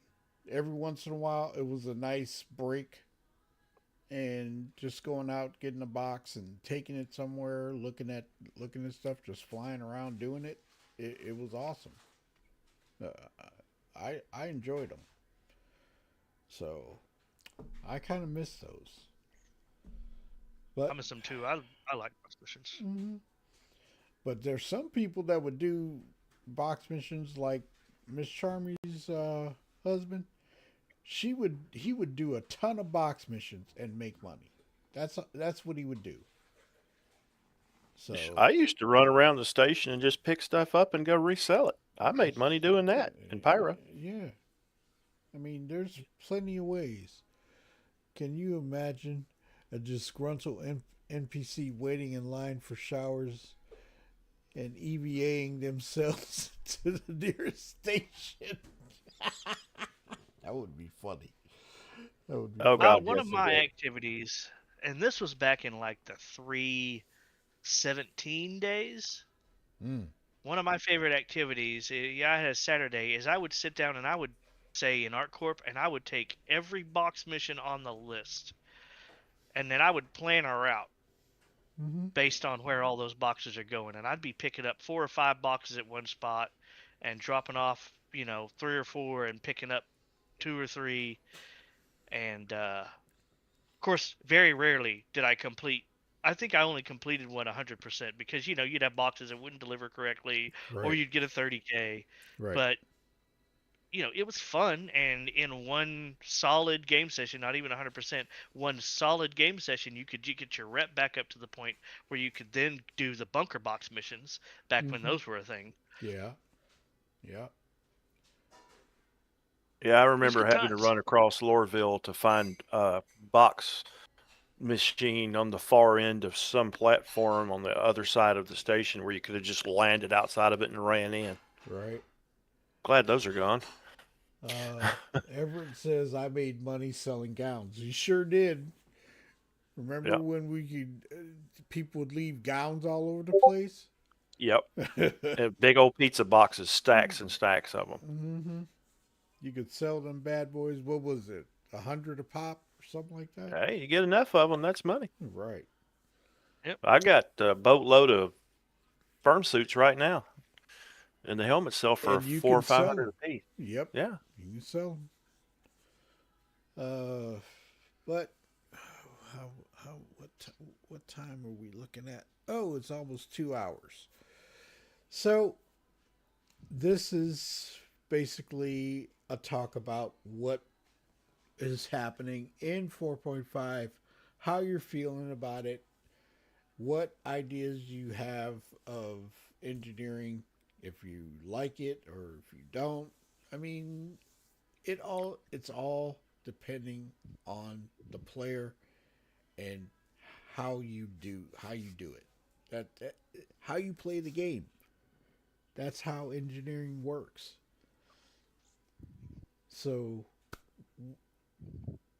Every once in a while, it was a nice break and just going out, getting a box and taking it somewhere, looking at stuff, just flying around doing it. It was awesome. I enjoyed them. So I kind of miss those. But I miss them too. I like box missions. Mhm. But there's some people that would do box missions like Miss Charmy's husband. He would do a ton of box missions and make money. That's what he would do. So I used to run around the station and just pick stuff up and go resell it. I made money doing that in Pyro. Yeah. I mean, there's plenty of ways. Can you imagine a disgruntled NPC waiting in line for showers and EVAing themselves to the nearest station? That would be funny. That would be Oh, God, One yes, of it my would. activities, and this was back in like the 317 days. Mm. One of my favorite activities, I had a Saturday, is I would sit down and I would say in ArtCorp, and I would take every box mission on the list, and then I would plan a route Mm-hmm. based on where all those boxes are going, and I'd be picking up 4 or 5 boxes at one spot, and dropping off, 3 or 4, and picking up 2 or 3, and of course, very rarely did I complete. I think I only completed one 100% because you'd have boxes that wouldn't deliver correctly, or Right. you'd get a 30K. Right. But it was fun, and in one solid game session, not even 100%, one solid game session, you get your rep back up to the point where you could then do the bunker box missions back when Mhm. those were a thing. Yeah. Yeah. Yeah, I It was remember good having to times. run across Loreville to find a box machine on the far end of some platform on the other side of the station where you could have just landed outside of it and ran in. Right. Glad those are gone. Everett says I made money selling gowns. He sure did. Remember Yep. when people would leave gowns all over the place? Yep. Big old pizza boxes, stacks and stacks of them. Mm-hmm. You could sell them bad boys. What was it? 100 a pop or something like that? Hey, you get enough of them, that's money. Right. I got a boatload of firm suits right now, and the helmets sell for And you 400 or can sell 500 them. a piece. Yep. Yeah. You can sell them. But what time are we looking at? Oh, it's almost 2 hours. So this is basically a talk about what is happening in 4.5, how you're feeling about it, what ideas you have of engineering, if you like it or if you don't. I mean, it's all depending on the player and how you do it. That how you play the game. That's how engineering works. So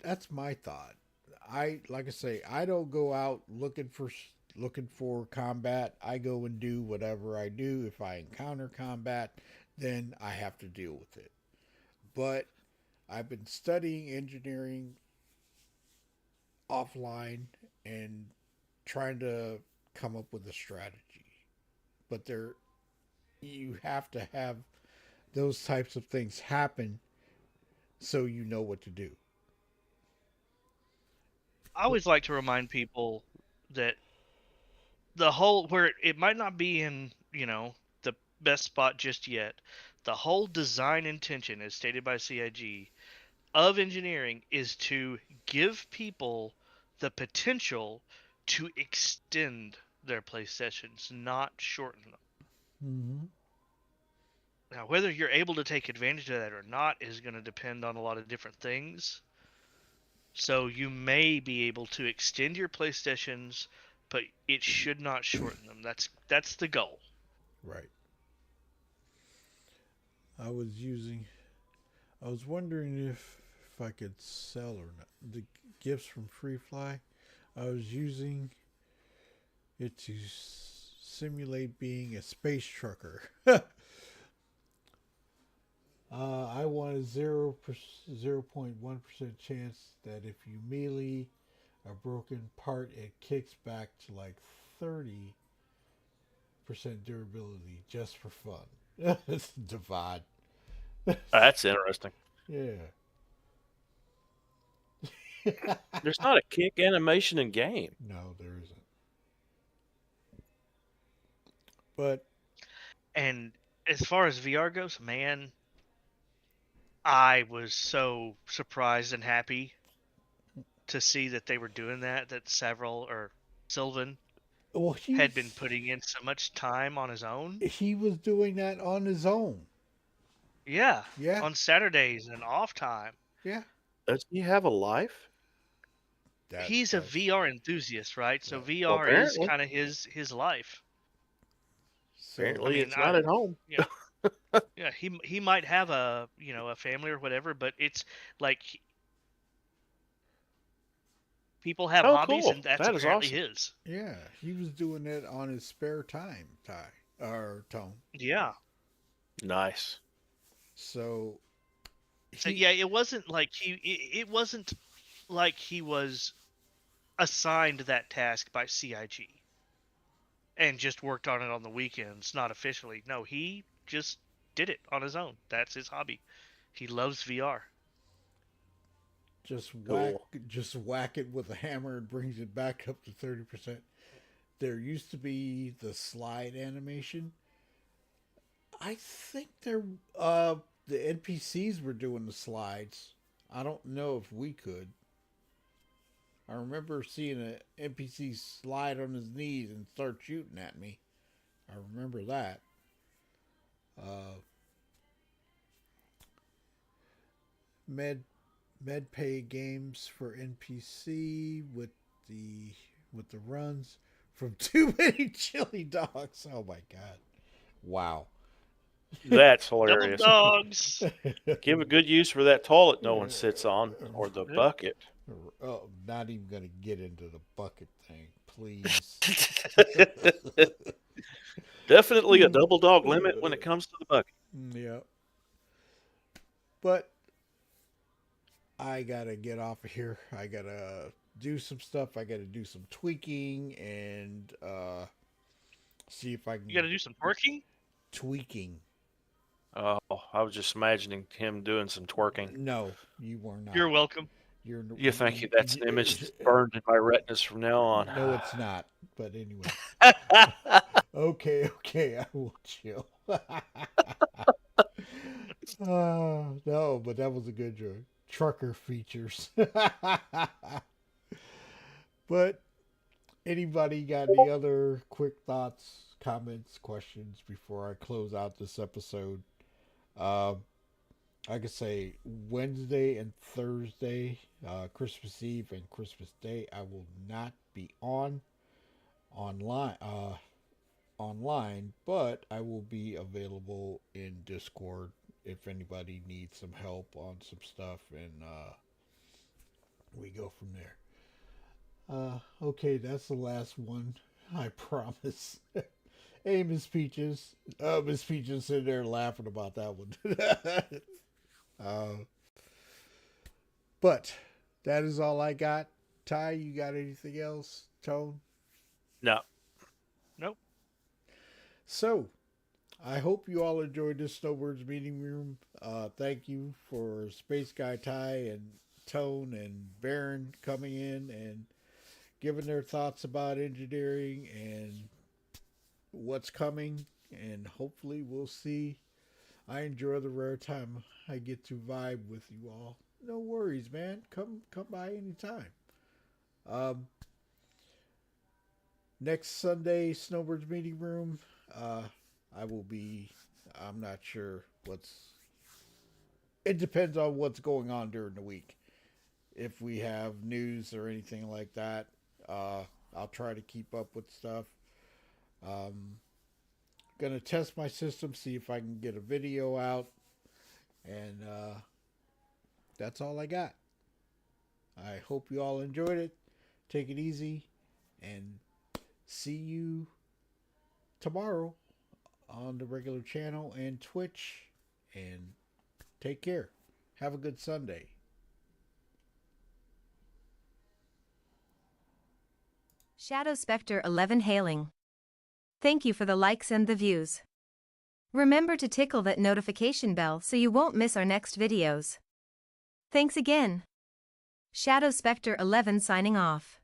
that's my thought. Like I say, I don't go out looking for looking for combat, I go and do whatever I do. If I encounter combat, then I have to deal with it. But I've been studying engineering offline and trying to come up with a strategy. But there, you have to have those types of things happen so you know what to do. I always like to remind people that the whole where it might not be in, the best spot just yet. The whole design intention, as stated by CIG, of engineering is to give people the potential to extend their play sessions, not shorten them. Mm-hmm. Now, whether you're able to take advantage of that or not is going to depend on a lot of different things. So you may be able to extend your play sessions, but it should not shorten them. That's the goal. Right. I was wondering if I could sell or not. The gifts from Free Fly, I was using it to simulate being a space trucker. I want a 0.1% chance that if you melee a broken part, it kicks back to like 30% durability just for fun. It's divide. That's interesting. Yeah. There's not a kick animation in game. No, there isn't. But And as far as VR goes, man, I was so surprised and happy to see that they were doing that. That Sylvan well, had been putting in so much time on his own. he was doing that on his own. Yeah, Yeah. on Saturdays and off time. Yeah. Does he have a life? He's a VR enthusiast, right? So Right. VR Well, is kind of his life. So, Apparently, mean, it's not at home. Yeah, yeah. He might have a family or whatever, but it's like people have hobbies, cool. and that's That is apparently awesome. his. yeah, he was doing it on his spare time, Tone. Yeah. Nice. So, So yeah, it wasn't like it wasn't like he was assigned that task by CIG and just worked on it on the weekends, not officially. No, he just did it on his own. That's his hobby. He loves VR. just Cool. whack it with a hammer and brings it back up to 30%. There used to be the slide animation. I think the NPCs were doing the slides. I don't know if we could. I remember seeing an NPC slide on his knees and start shooting at me. I remember that. MedPay games for NPC with the runs from Too Many Chili Dogs. Oh my god! Wow. That's Double hilarious. dogs. Give a good use for that toilet no one sits on, or the bucket. Oh, not even gonna get into the bucket thing, please. Definitely a double dog limit when it comes to the bucket. Yeah. But I gotta get off of here. I gotta do some stuff. I gotta do some tweaking and see if I can. You got to do some twerking. Tweaking. Oh, I was just imagining him doing some twerking. No, you were not. You're welcome. You think that's an image that's burned in my retinas from now on? No, it's not. But anyway. Okay, I will chill. No, but that was a good joke. Trucker features. But anybody got any other quick thoughts, comments, questions before I close out this episode? Like I say, Wednesday and Thursday, Christmas Eve and Christmas Day, I will not be online, but I will be available in Discord if anybody needs some help on some stuff, and we go from there. Okay, that's the last one. I promise. Hey, Miss Peaches. Oh, Miss Peaches sitting there laughing about that one. uh, but that is all I got. Ty, you got anything else? Tone? No. Nope. So, I hope you all enjoyed this Snowbirds meeting room. Thank you for Space Guy Ty and Tone and Baron coming in and giving their thoughts about engineering and what's coming. And hopefully we'll see. I enjoy the rare time I get to vibe with you all. No worries, man. Come by anytime. Next Sunday, Snowbirds meeting room. I will be. I'm not sure what's. It depends on what's going on during the week. If we have news or anything like that, I'll try to keep up with stuff. Gonna test my system, see if I can get a video out, and that's all I got. I hope you all enjoyed it. Take it easy, and see you tomorrow on the regular channel and Twitch. And take care. Have a good Sunday. Shadow Spectre 11 hailing. Thank you for the likes and the views. Remember to tickle that notification bell so you won't miss our next videos. Thanks again. Shadow Spectre 11 signing off.